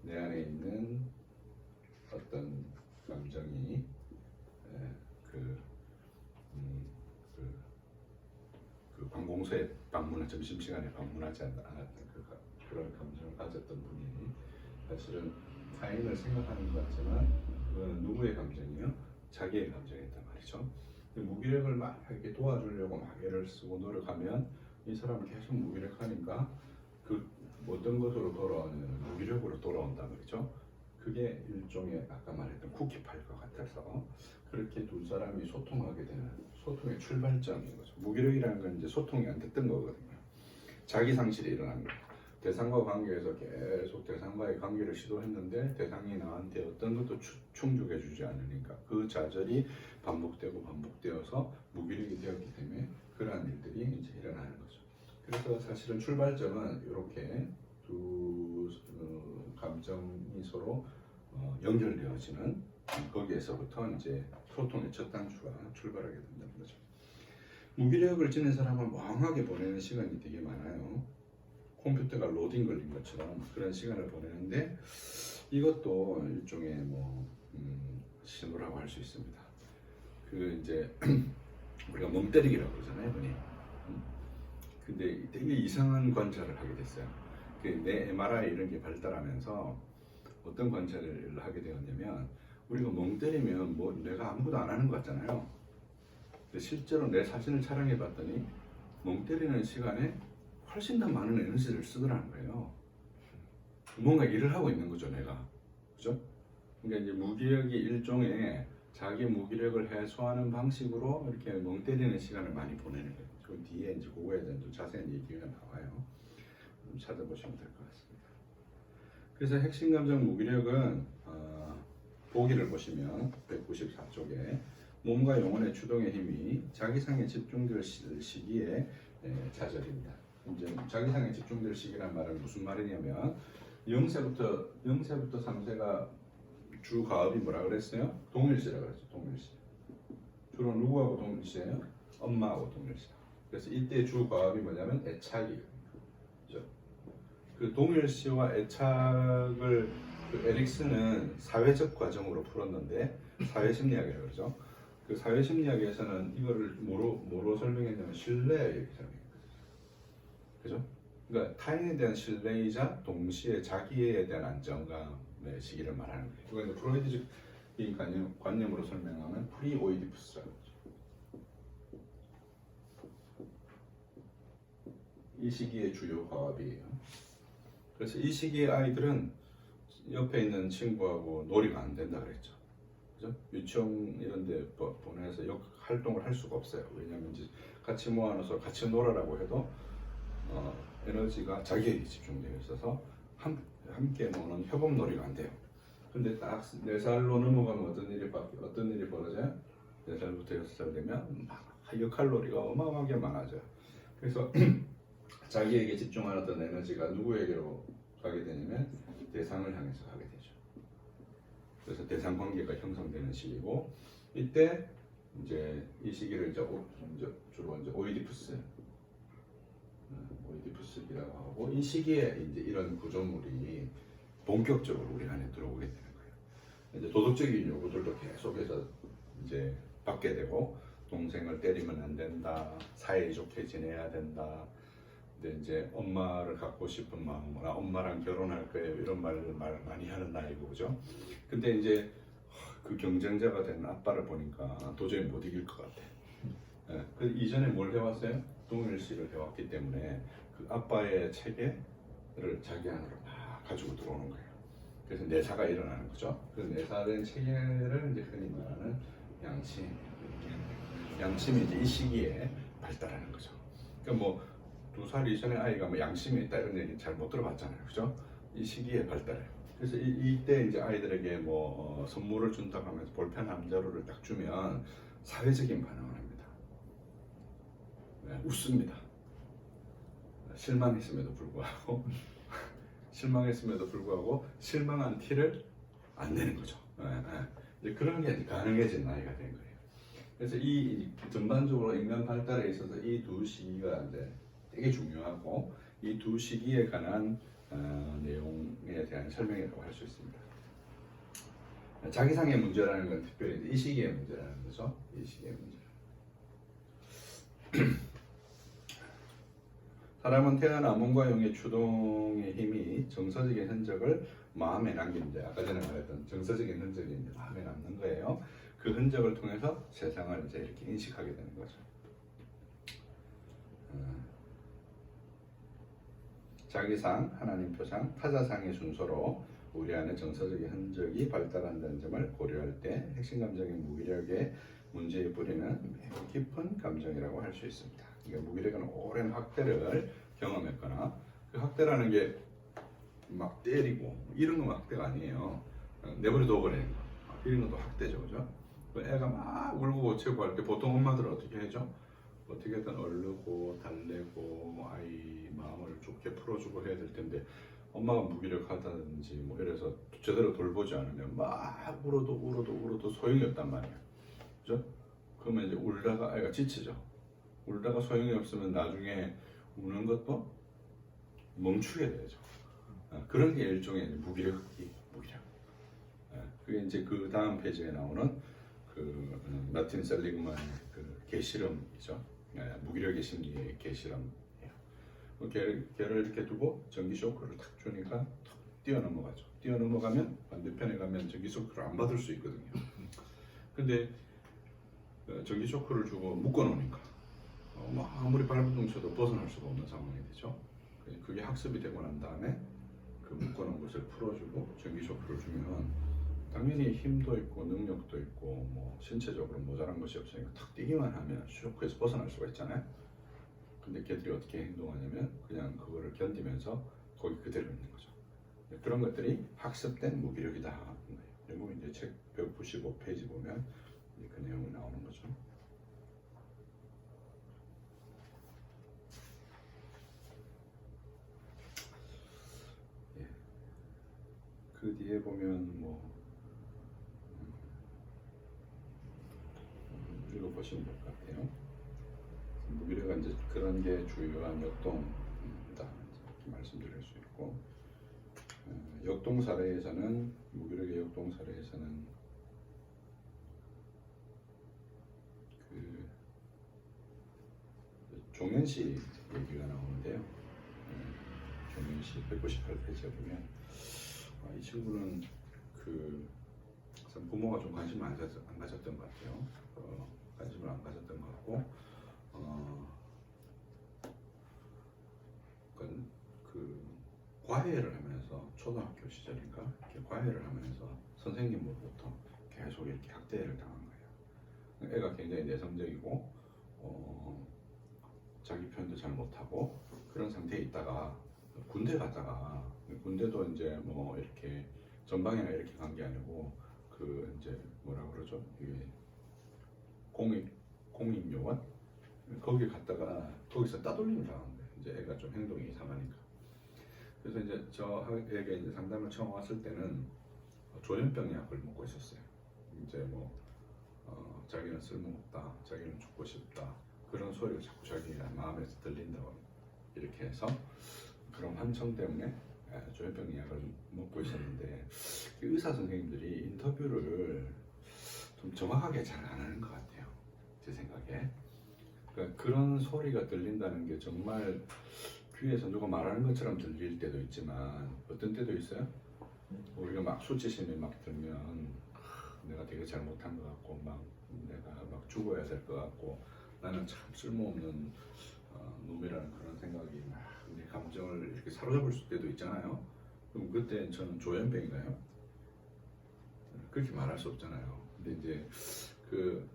내 안에 있는 어떤 감정이 그 관공서에 점심시간에 방문하지 않았던 그런 감정을 가졌던 분이 사실은 타인을 생각하는 것 같지만 그건 누구의 감정이요? 자기의 감정이었단 말이죠. 무기력을 막 이렇게 도와주려고 막 애를 쓰고 노력하면 이 사람은 계속 무기력하니까 그 어떤 것으로 돌아오냐면 무기력으로 돌아온다 말이죠. 그게 일종의 아까 말했던 쿠키파이과 같아서 그렇게 두 사람이 소통하게 되는 소통의 출발점인 거죠. 무기력이라는 건 이제 소통이 안 됐던 거거든요. 자기 상실이 일어난 거예요. 대상과 관계에서 계속 대상과의 관계를 시도했는데 대상이 나한테 어떤 것도 충족해주지 않으니까 그 좌절이 반복되어서 무기력이 되었기 때문에 그러한 일들이 이제 일어나는 거죠. 그래서 사실은 출발점은 이렇게 두 감정이 서로 연결되어지는 거기에서부터 이제 소통의 첫 단추가 출발하게 된다는 거죠. 무기력을 지닌 사람은 멍하게 보내는 시간이 되게 많아요. 컴퓨터가 로딩 걸린 것처럼 그런 시간을 보내는데 이것도 일종의 신호라고 할 수 있습니다. 그 이제 우리가 멍 때리기라고 그러잖아요, 흔히. 근데 되게 이상한 관찰을 하게 됐어요. 내 MRI 이런 게 발달하면서 어떤 관찰을 하게 되었냐면 우리가 멍 때리면 뭐 내가 아무것도 안 하는 것 같잖아요. 근데 실제로 내 사진을 촬영해 봤더니 멍 때리는 시간에 훨씬 더 많은 에너지를 쓰더라는 거예요. 뭔가 일을 하고 있는 거죠, 내가. 그죠? 그러니까 이제 무기력이 일종의 자기 무기력을 해소하는 방식으로 이렇게 멍 때리는 시간을 많이 보내는 거예요. 그 뒤에 이제 그거에 대한 좀 자세한 얘기가 나와요. 좀 찾아보시면 될 것 같습니다. 그래서 핵심 감정 무기력은 보기를 보시면 194쪽에 몸과 영혼의 주동의 힘이 자기상에 집중될 시기에 좌절입니다. 이제 자기상에 집중될 시기란 말은 무슨 말이냐면 0세부터 3세가 주 가업이 뭐라 그랬어요? 동일시라 그랬죠. 동일시. 주로 누구하고 동일시예요? 엄마하고 동일시. 그래서 이때 주 가업이 뭐냐면 애착이거든요. 그렇죠? 그 동일시와 애착을 그 에릭슨은 사회적 과정으로 풀었는데 사회심리학이라고 그러죠. 그 사회심리학에서는 이거를 뭐로 설명했냐면 신뢰 이렇게 설명했거든요. 그죠? 그러니까 타인에 대한 신뢰이자 동시에 자기에 대한 안정감의 시기를 말하는 거예요. 그걸 이제 프로이드적인 관념으로 설명하면 프리오이디푸스라고 하죠. 이 시기의 주요 과업이에요. 그래서 이 시기의 아이들은 옆에 있는 친구하고 놀이가 안 된다 그랬죠. 그죠? 유치원 이런 데 보내서 활동을 할 수가 없어요. 왜냐하면 이제 같이 모아놔서 같이 놀아라고 해도 에너지가 자기에게 집중되어 있어서 함께 노는 협업놀이가 안 돼요. 근데 딱 4살로 넘어가면 어떤 일이 벌어져요? 4살부터 6살 되면 막 역할놀이가 어마어마하게 많아져요. 그래서 자기에게 집중하던 에너지가 누구에게로 가게 되냐면 대상을 향해서 가게 되죠. 그래서 대상 관계가 형성되는 시기고, 이때 이제 이 시기를 주로 오이디푸스라고 하고, 이 시기에 이제 이런 구조물이 본격적으로 우리 안에 들어오게 되는 거예요. 이제 도덕적인 요구들도 계속해서 이제 받게 되고, 동생을 때리면 안 된다, 사이좋게 지내야 된다. 근데 이제 엄마를 갖고 싶은 마음이나 엄마랑 결혼할 거예요 이런 말을 많이 하는 나이고, 그죠? 근데 이제 그 경쟁자가 되는 아빠를 보니까 도저히 못 이길 것 같아. 예, 그 이전에 뭘 해왔어요? 동일시를 해왔기 때문에 그 아빠의 체계를 자기 안으로 막 가지고 들어오는 거예요. 그래서 내사가 일어나는 거죠. 그 내사된 체계를 이제 흔히 말하는 양심. 양심이 이제 이 시기에 발달하는 거죠. 그러니까 뭐 2살 이전에 아이가 뭐 양심이 있다 이런 얘기 잘 못 들어봤잖아요, 그죠? 이 시기에 발달해요. 그래서 이때 이제 아이들에게 뭐 선물을 준다고 하면서 볼펜 한 자루를 딱 주면 사회적인 반응을 합니다. 네, 웃습니다. 실망했음에도 불구하고 실망한 티를 안 내는 거죠. 이제 그런 게 가능해진 나이가 된 거예요. 그래서 이 전반적으로 인간 발달에 있어서 이 두 시기가 이제 되게 중요하고, 이 두 시기에 관한 내용에 대한 설명이라고 할 수 있습니다. 자기상의 문제라는 건 특별히 이 시기의 문제라는 거죠. 이 시기의 문제. 사람은 태어나 몸과 영의 추동의 힘이 정서적인 흔적을 마음에 남긴데, 아까 전에 말했던 정서적인 흔적이 이제 마음에 남는 거예요. 그 흔적을 통해서 세상을 이제 이렇게 인식하게 되는 거죠. 자기상, 하나님 표상, 타자상의 순서로 우리 안에 정서적인 흔적이 발달한다는 점을 고려할 때 핵심 감정인 무기력의 문제의 뿌리는 매우 깊은 감정이라고 할 수 있습니다. 그러니까 무기력은 오랜 학대를 경험했거나, 그 학대라는 게 막 때리고 이런 건 학대가 아니에요. 내버려 둬버리는 거, 이런 것도 학대죠, 그죠? 애가 막 울고 고치고 할 때 보통 엄마들은 어떻게 해죠? 어떻게든 얼르고 달래고 아이 마음을 좋게 풀어주고 해야 될 텐데, 엄마가 무기력하다든지 뭐 이래서 제대로 돌보지 않으면 막 울어도 소용이 없단 말이에요, 그죠? 그러면 이제 울다가 아이가 지치죠. 울다가 소용이 없으면 나중에 우는 것도 멈추게 되죠. 그런 게 일종의 무기력이에요, 무기력. 그게 이제 그 다음 페이지에 나오는 그 마틴 셀리그만의 그 개실험이죠. 무기력의 심리의 개실험이에요. 걔를 이렇게 두고 전기 쇼크를 탁 주니까 탁 뛰어넘어가죠. 뛰어넘어가면 반대편에 가면 전기 쇼크를 안 받을 수 있거든요. 근데 전기 쇼크를 주고 묶어놓으니까 아무리 발버둥 쳐도 벗어날 수가 없는 상황이 되죠. 그게 학습이 되고 난 다음에 그 묶어놓은 것을 풀어주고 전기 쇼크를 주면 당연히 힘도 있고 능력도 있고 뭐 신체적으로 모자란 것이 없으니까 탁 뛰기만 하면 쇼크에서 벗어날 수가 있잖아요. 근데 걔들이 어떻게 행동하냐면 그냥 그거를 견디면서 거기 그대로 있는 거죠. 그런 것들이 학습된 무기력이다. 그리고 이제 책 195페이지 보면 그 내용이 나오는 거죠. 그 뒤에 보면 뭐 보시면 될 것 같아요. 무기력가 이제 그런 게 주요한 역동이다 이렇게 말씀드릴 수 있고, 역동 사례에서는 무기력의 역동 사례에서는 그 종현씨 얘기가 나오는데요. 종현씨 198페이지에 보면 이 친구는 그 부모가 좀 관심을 안 가졌던 것 같아요. 관심을 안 가졌던 것 같고, 그 과외를 하면서 초등학교 시절인가 이렇게 과외를 하면서 선생님으로부터 계속 이렇게 학대를 당한 거예요. 애가 굉장히 내성적이고 자기 표현도 잘 못하고 그런 상태에 있다가 군대 갔다가, 군대도 이제 뭐 이렇게 전방이나 이렇게 간 게 아니고 그 이제 뭐라 그러죠? 이게 공익요원 거기 갔다가 거기서 따돌림을 당한 거예요. 이제 애가 좀 행동이 이상하니까. 그래서 이제 저에게 이제 상담을 처음 왔을 때는 조현병 약을 먹고 있었어요. 이제 뭐 자기는 쓸모없다, 자기는 죽고 싶다 그런 소리가 자꾸 자기 마음에서 들린다고 이렇게 해서 그런 환청 때문에 조현병 약을 먹고 있었는데 그 의사 선생님들이 인터뷰를 좀 정확하게 잘 안 하는 것 같아요. 제 생각에. 그러니까 그런 소리가 들린다는 게 정말 귀에서 누가 말하는 것처럼 들릴 때도 있지만 어떤 때도 있어요. 우리가 막 수치심이 막 들면 내가 되게 잘못한 것 같고 막 내가 막 죽어야 될 것 같고 나는 참 쓸모없는 놈이라는 그런 생각이 막 내 감정을 이렇게 사로잡을 때도 있잖아요. 그럼 그때 저는 조현병인가요? 그렇게 말할 수 없잖아요. 근데 이제 그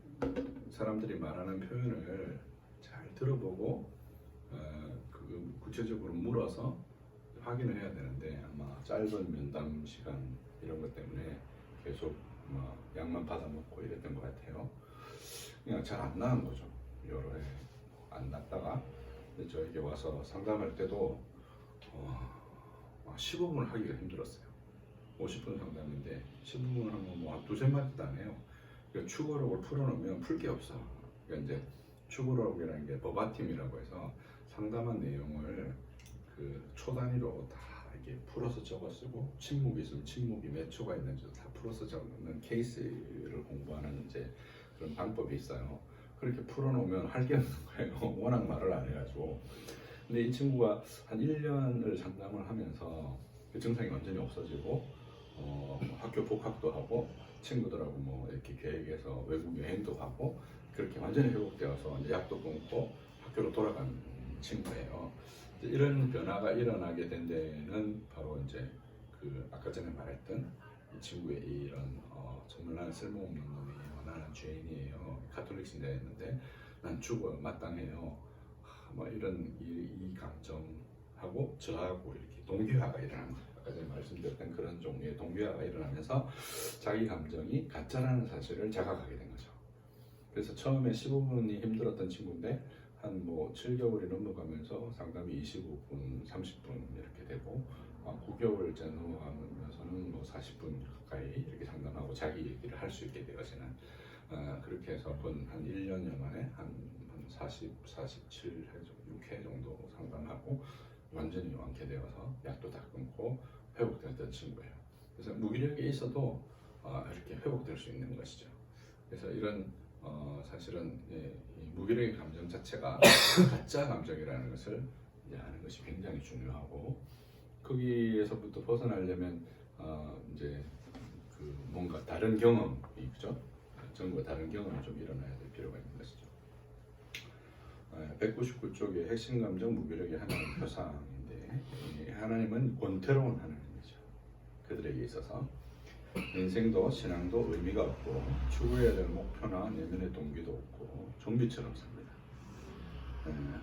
사람들이 말하는 표현을 잘 들어보고 그 구체적으로 물어서 확인을 해야 되는데 아마 짧은 면담 시간 이런 것 때문에 계속 약만 받아먹고 이랬던 것 같아요. 그냥 잘 안 나은 거죠. 여러 해 안 났다가 저에게 와서 상담할 때도 15분을 하기가 힘들었어요. 50분 상담인데 15분을 하면 뭐 두세 마디도 안 해요. 그러니까 추구록을 풀어놓으면 풀 게 없어. 그러니까 이제 추구록이라는 게 버바팀이라고 해서 상담한 내용을 그 초 단위로 다 이렇게 풀어서 적어 쓰고 침묵이 있으면 침묵이 몇 초가 있는지도 다 풀어서 적는 케이스를 공부하는 이제 그런 방법이 있어요. 그렇게 풀어놓으면 할 게 없는 거예요. 워낙 말을 안 해가지고. 근데 이 친구가 한 1년을 상담을 하면서 그 증상이 완전히 없어지고 학교 복학도 하고 친구들하고 뭐 이렇게 계획해서 외국 여행도 가고 그렇게 완전히 회복되어서 이제 약도 끊고 학교로 돌아간 친구예요. 이런 변화가 일어나게 된 데는 바로 이제 그 아까 전에 말했던 이 친구의 이런 정말 나는 쓸모없는 놈이에요, 나는 죄인이에요, 가톨릭 신자였는데 난 죽어 마땅해요, 뭐 이런 이 감정하고 저하고 이렇게 동기화가 일어나는 거예요. 아까 전에 말씀드렸던 그런 종류의 동기화가 일어나면서 자기 감정이 가짜라는 사실을 자각하게 된 거죠. 그래서 처음에 15분이 힘들었던 친구인데 한 뭐 7개월이 넘어가면서 상담이 25분, 30분 이렇게 되고 9개월째 넘어가면서는 뭐 40분 가까이 이렇게 상담하고 자기 얘기를 할 수 있게 되어지는 그렇게 해서 한 1년여 만에 한 40, 47회, 6회 정도 상담하고 완전히 완쾌되어서 약도 다 끊고 회복됐던 친구예요. 그래서 무기력이 있어도 이렇게 회복될 수 있는 것이죠. 그래서 이런 사실은 이 무기력의 감정 자체가 가짜 감정이라는 것을 아는 것이 굉장히 중요하고 거기에서부터 벗어나려면 이제 그 뭔가 다른 경험이죠. 전과 다른 경험이 좀 일어나야 될 필요가 있는 것이죠. 199쪽의 핵심 감정 무기력의 하나님 표상인데 하나님은 권태로운 하나님이죠. 그들에게 있어서 인생도 신앙도 의미가 없고 추구해야 될 목표나 내면의 동기도 없고 좀비처럼 삽니다.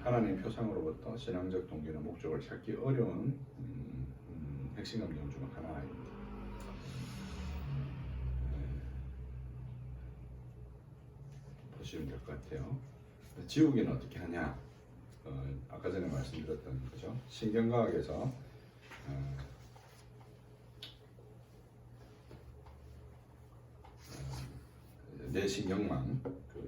하나님 표상으로부터 신앙적 동기나 목적을 찾기 어려운 핵심 감정 중 하나입니다. 보시면 될 것 같아요. 지우기는 어떻게 하냐? 아까 전에 말씀드렸던 거죠. 신경과학에서 뇌신경망, 그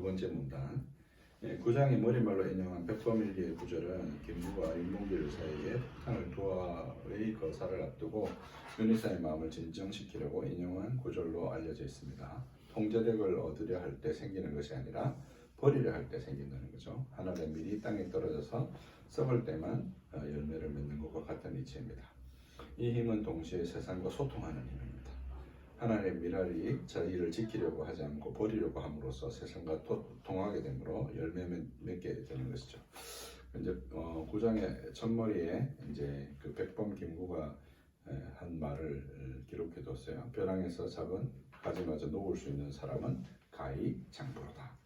두 번째 문단. 구장이 머리말로 인용한 백범일기의 구절은 김구와 윤봉길 사이에 폭탄을 두어의 거사를 앞두고 윤희사의 마음을 진정시키려고 인용한 구절로 알려져 있습니다. 통제력을 얻으려 할 때 생기는 것이 아니라 버리려 할 때 생긴다는 거죠. 하늘의 밀이 땅에 떨어져서 썩을 때만 열매를 맺는 것과 같은 이치입니다. 이 힘은 동시에 세상과 소통하는 힘입니다. 하나님의 미랄이 자기를 지키려고 하지 않고 버리려고 함으로써 세상과 통하게 되므로 열매 맺게 되는 것이죠. 이제 구장의 첫머리에 이제 그 백범 김구가 한 말을 기록해뒀어요. 벼랑에서 잡은 가지마저 놓을 수 있는 사람은 가히 장부로다.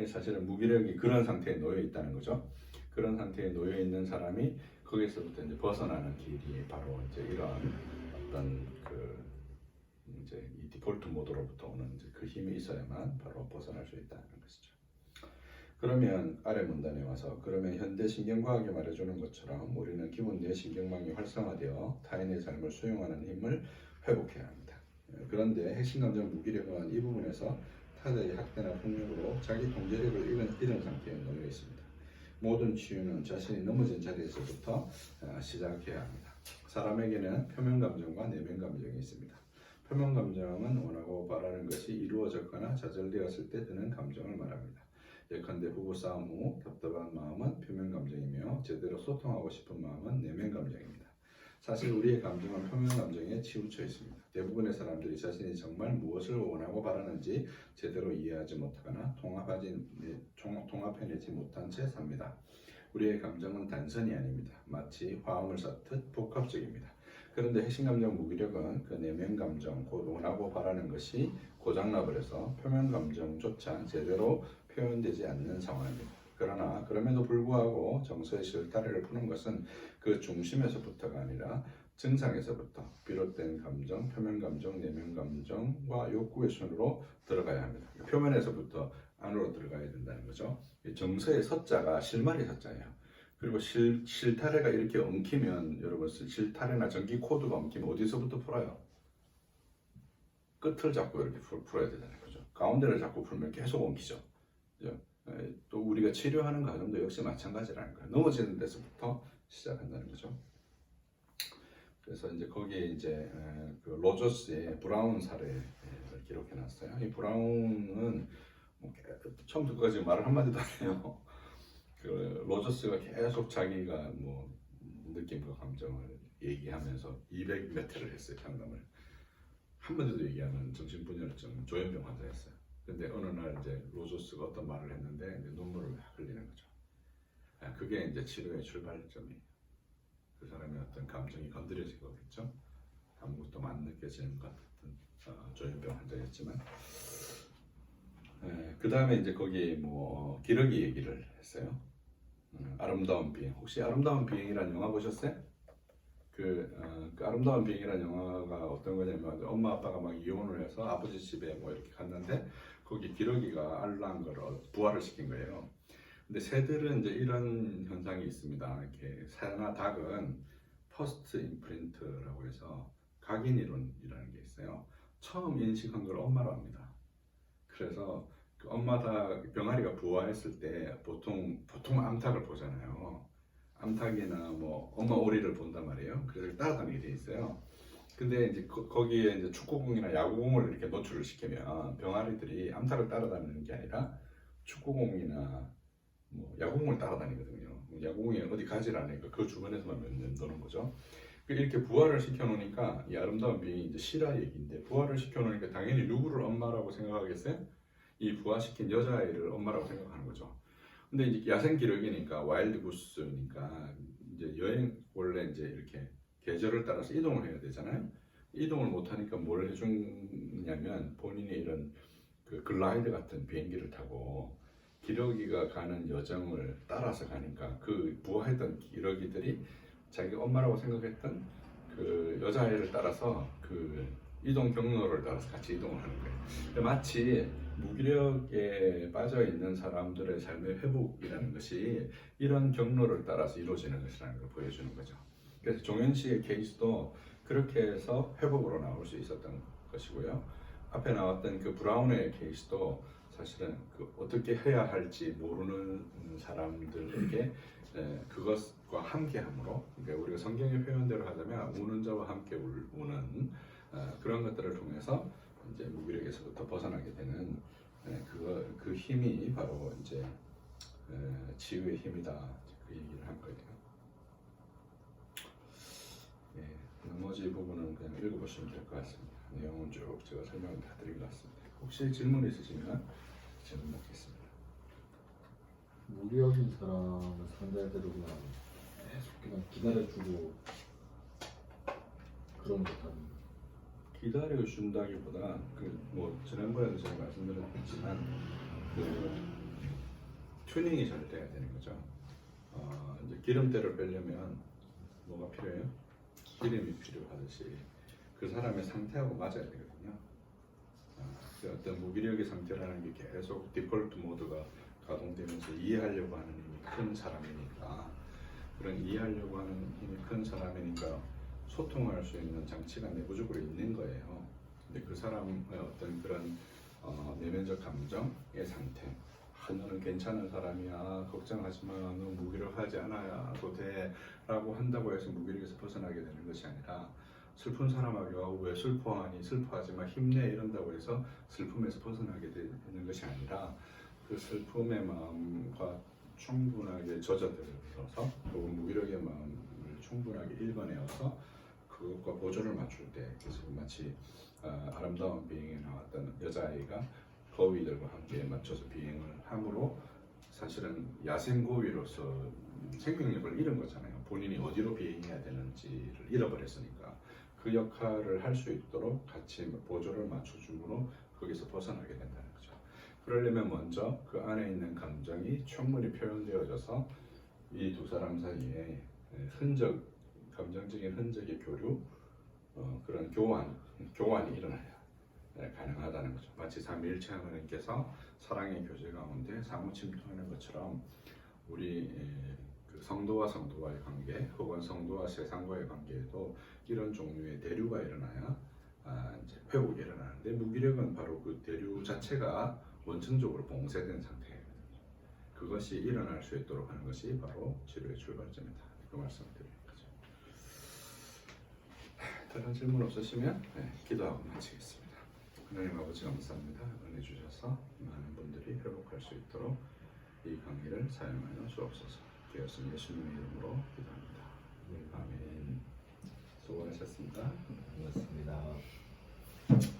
사실은 무기력이 그런 상태에 놓여 있다는 거죠. 그런 상태에 놓여 있는 사람이 거기서부터 이제 벗어나는 길이 바로 이제 이런 어떤 그 이제 이 디폴트 모드로부터 오는 이제 그 힘이 있어야만 바로 벗어날 수 있다는 것이죠. 그러면 아래 문단에 와서 그러면 현대 신경과학이 말해주는 것처럼 우리는 기본 내 신경망이 활성화되어 타인의 삶을 수용하는 힘을 회복해야 합니다. 그런데 핵심 감정 무기력은 이 부분에서 타자의 학대나 폭력으로 자기 통제력을 잃은 상태에 놓여 있습니다. 모든 치유는 자신이 넘어진 자리에서부터 시작해야 합니다. 사람에게는 표면 감정과 내면 감정이 있습니다. 표면 감정은 원하고 바라는 것이 이루어졌거나 좌절되었을 때 드는 감정을 말합니다. 예컨대 부부싸움 후 답답한 마음은 표면 감정이며 제대로 소통하고 싶은 마음은 내면 감정입니다. 사실 우리의 감정은 표면 감정에 치우쳐 있습니다. 대부분의 사람들이 자신이 정말 무엇을 원하고 바라는지 제대로 이해하지 못하거나 통합해내지 못한 채 삽니다. 우리의 감정은 단선이 아닙니다. 마치 화음을 쌓듯 복합적입니다. 그런데 핵심 감정 무기력은 그 내면 감정, 곧 원하고 바라는 것이 고장나버려서 표면 감정조차 제대로 표현되지 않는 상황입니다. 그러나 그럼에도 불구하고 정서의 실타래를 푸는 것은 그 중심에서부터가 아니라 증상에서부터 비롯된 감정, 표면 감정, 내면 감정과 욕구의 순으로 들어가야 합니다. 표면에서부터 안으로 들어가야 된다는 거죠. 정서의 서자가 실마리 서자예요. 그리고 실타래가 이렇게 엉키면 여러분 실타래나 전기 코드가 엉키면 어디서부터 풀어요? 끝을 잡고 이렇게 풀어야 되잖아요. 그죠? 가운데를 잡고 풀면 계속 엉키죠. 그죠? 또 우리가 치료하는 과정도 역시 마찬가지라는 거예요. 넘어지는 데서부터 시작한다는 거죠. 그래서 이제 거기에 이제 그 로저스의 브라운 사례를 기록해 놨어요. 이 브라운은 뭐 처음부터 끝까지 말을 한마디도 안 해요. 그 로저스가 계속 자기가 뭐 느낌과 감정을 얘기하면서 200몇 회를 했어요. 상담을 한마디도 얘기하는 정신분열증 조현병 환자였어요. 근데 어느 날 이제 로저스가 어떤 말을 했는데 이제 눈물을 흘리는 거죠. 그게 이제 치료의 출발점이에요. 그 사람의 어떤 감정이 건드려진 거겠죠. 아무것도 안 느껴지는 것 같은 조현병 환자였지만, 그 다음에 이제 거기 뭐 기러기 얘기를 했어요. 아름다운 비행. 혹시 아름다운 비행이라는 영화 보셨어요? 그 아름다운 비행이라는 영화가 어떤 거냐면 엄마 아빠가 막 이혼을 해서 아버지 집에 뭐 이렇게 갔는데 거기 기러기가 알란 거를 부화를 시킨 거예요. 근데 새들은 이제 이런 현상이 있습니다. 이렇게 새나 닭은 퍼스트 임프린트라고 해서 각인 이론이라는 게 있어요. 처음 인식한 걸 엄마로 합니다. 그래서 그 엄마 닭 병아리가 부화했을 때 보통 암탉을 보잖아요. 암탉이나 뭐 엄마 오리를 본단 말이에요. 그래서 따라다니게 돼 있어요. 근데 이제 거기에 이제 축구공이나 야구공을 이렇게 노출을 시키면 병아리들이 암탉을 따라다니는 게 아니라 축구공이나 뭐 야구공을 따라다니거든요. 야구공이 어디 가지 않으니까 그 주변에서만 몇 년 노는 거죠. 이렇게 부화를 시켜놓으니까 이 아름다운 비행이 이제 실화 얘기인데 부화를 시켜놓으니까 당연히 누구를 엄마라고 생각하겠어요? 이 부화시킨 여자아이를 엄마라고 생각하는 거죠. 근데 이제 야생 기러기니까 와일드 구스니까 이제 여행 원래 이제 이렇게 계절을 따라서 이동을 해야 되잖아요. 이동을 못 하니까 뭘 해주냐면 본인이 이런 그 글라이드 같은 비행기를 타고 기러기가 가는 여정을 따라서 가니까 그 부화했던 기러기들이 자기 엄마라고 생각했던 그 여자아이를 따라서 그 이동 경로를 따라서 같이 이동을 하는 거예요. 마치 무기력에 빠져 있는 사람들의 삶의 회복이라는 것이 이런 경로를 따라서 이루어지는 것이라는 걸 보여주는 거죠. 그래서 종현 씨의 케이스도 그렇게 해서 회복으로 나올 수 있었던 것이고요. 앞에 나왔던 그 브라운의 케이스도 사실은 그 어떻게 해야 할지 모르는 사람들에게 그것과 함께함으로, 그러니까 우리가 성경의 표현대로 하자면 우는 자와 함께 우는 그런 것들을 통해서 이제 무기력에서부터 벗어나게 되는 그 힘이 바로 이제 치유의 힘이다, 그 얘기를 한 거예요. 나머지 부분은 그냥 읽어보시면 될 것 같습니다. 내용은 쭉 제가 설명을 다 드린 것 같습니다. 혹시 질문 있으시면 질문 받겠습니다. 무력인 사람은 상대대로 그냥 계속 그냥 기다려주고 그런 듯한. 기다려준다기보다 뭐 지난번에도 제가 말씀드렸지만 그 튜닝이 잘 돼야 되는 거죠. 이제 기름때를 빼려면 뭐가 필요해요? 기름이 필요하듯이 그 사람의 상태하고 맞아야 되거든요. 그 어떤 무기력의 상태라는 게 계속 디폴트 모드가 가동되면서 이해하려고 하는 힘이 큰 사람이니까, 그런 이해하려고 하는 힘이 큰 사람이니까 소통할 수 있는 장치가 내부적으로 있는 거예요. 근데 그 사람의 어떤 그런 내면적 감정의 상태, 너는 괜찮은 사람이야, 걱정하지 마, 너 무기력하지 않아도 돼 라고 한다고 해서 무기력에서 벗어나게 되는 것이 아니라, 슬픈 사람하고 왜 슬퍼하니, 슬퍼하지 마, 힘내 이런다고 해서 슬픔에서 벗어나게 되는 것이 아니라, 그 슬픔의 마음과 충분하게 젖어들어서 그 무기력의 마음을 충분하게 읽어내어서 그것과 보조를 맞출 때, 그래서 마치 아름다운 비행에 나왔던 여자아이가 거위들과 함께 맞춰서 비행을 함으로 사실은 야생고위로서 생명력을 잃은 거잖아요. 본인이 어디로 비행해야 되는지를 잃어버렸으니까 그 역할을 할 수 있도록 같이 보조를 맞춰줌으로 거기서 벗어나게 된다는 거죠. 그러려면 먼저 그 안에 있는 감정이 충분히 표현되어져서 이 두 사람 사이에 흔적, 감정적인 흔적의 교류, 그런 교환이 일어나야 가능하다는 거죠. 마치 삼위일체 하나님께서 사랑의 교제 가운데 사무 침투하는 것처럼 우리 그 성도와 성도와의 관계, 혹은 성도와 세상과의 관계에도 이런 종류의 대류가 일어나야 이제 회복이 일어나는데, 무기력은 바로 그 대류 자체가 원천적으로 봉쇄된 상태예요. 그것이 일어날 수 있도록 하는 것이 바로 치료의 출발점이다. 그 말씀을 드리는 거죠. 다른 질문 없으시면 기도하고 마치겠습니다. 하나님 아버지 감사합니다. 은혜 주셔서 많은 분들이 회복할 수 있도록 이 강의를 사용하여 주옵소서. 되었으니 예수님의 이름으로 기도합니다. 아멘. 수고하셨습니다. 고맙습니다.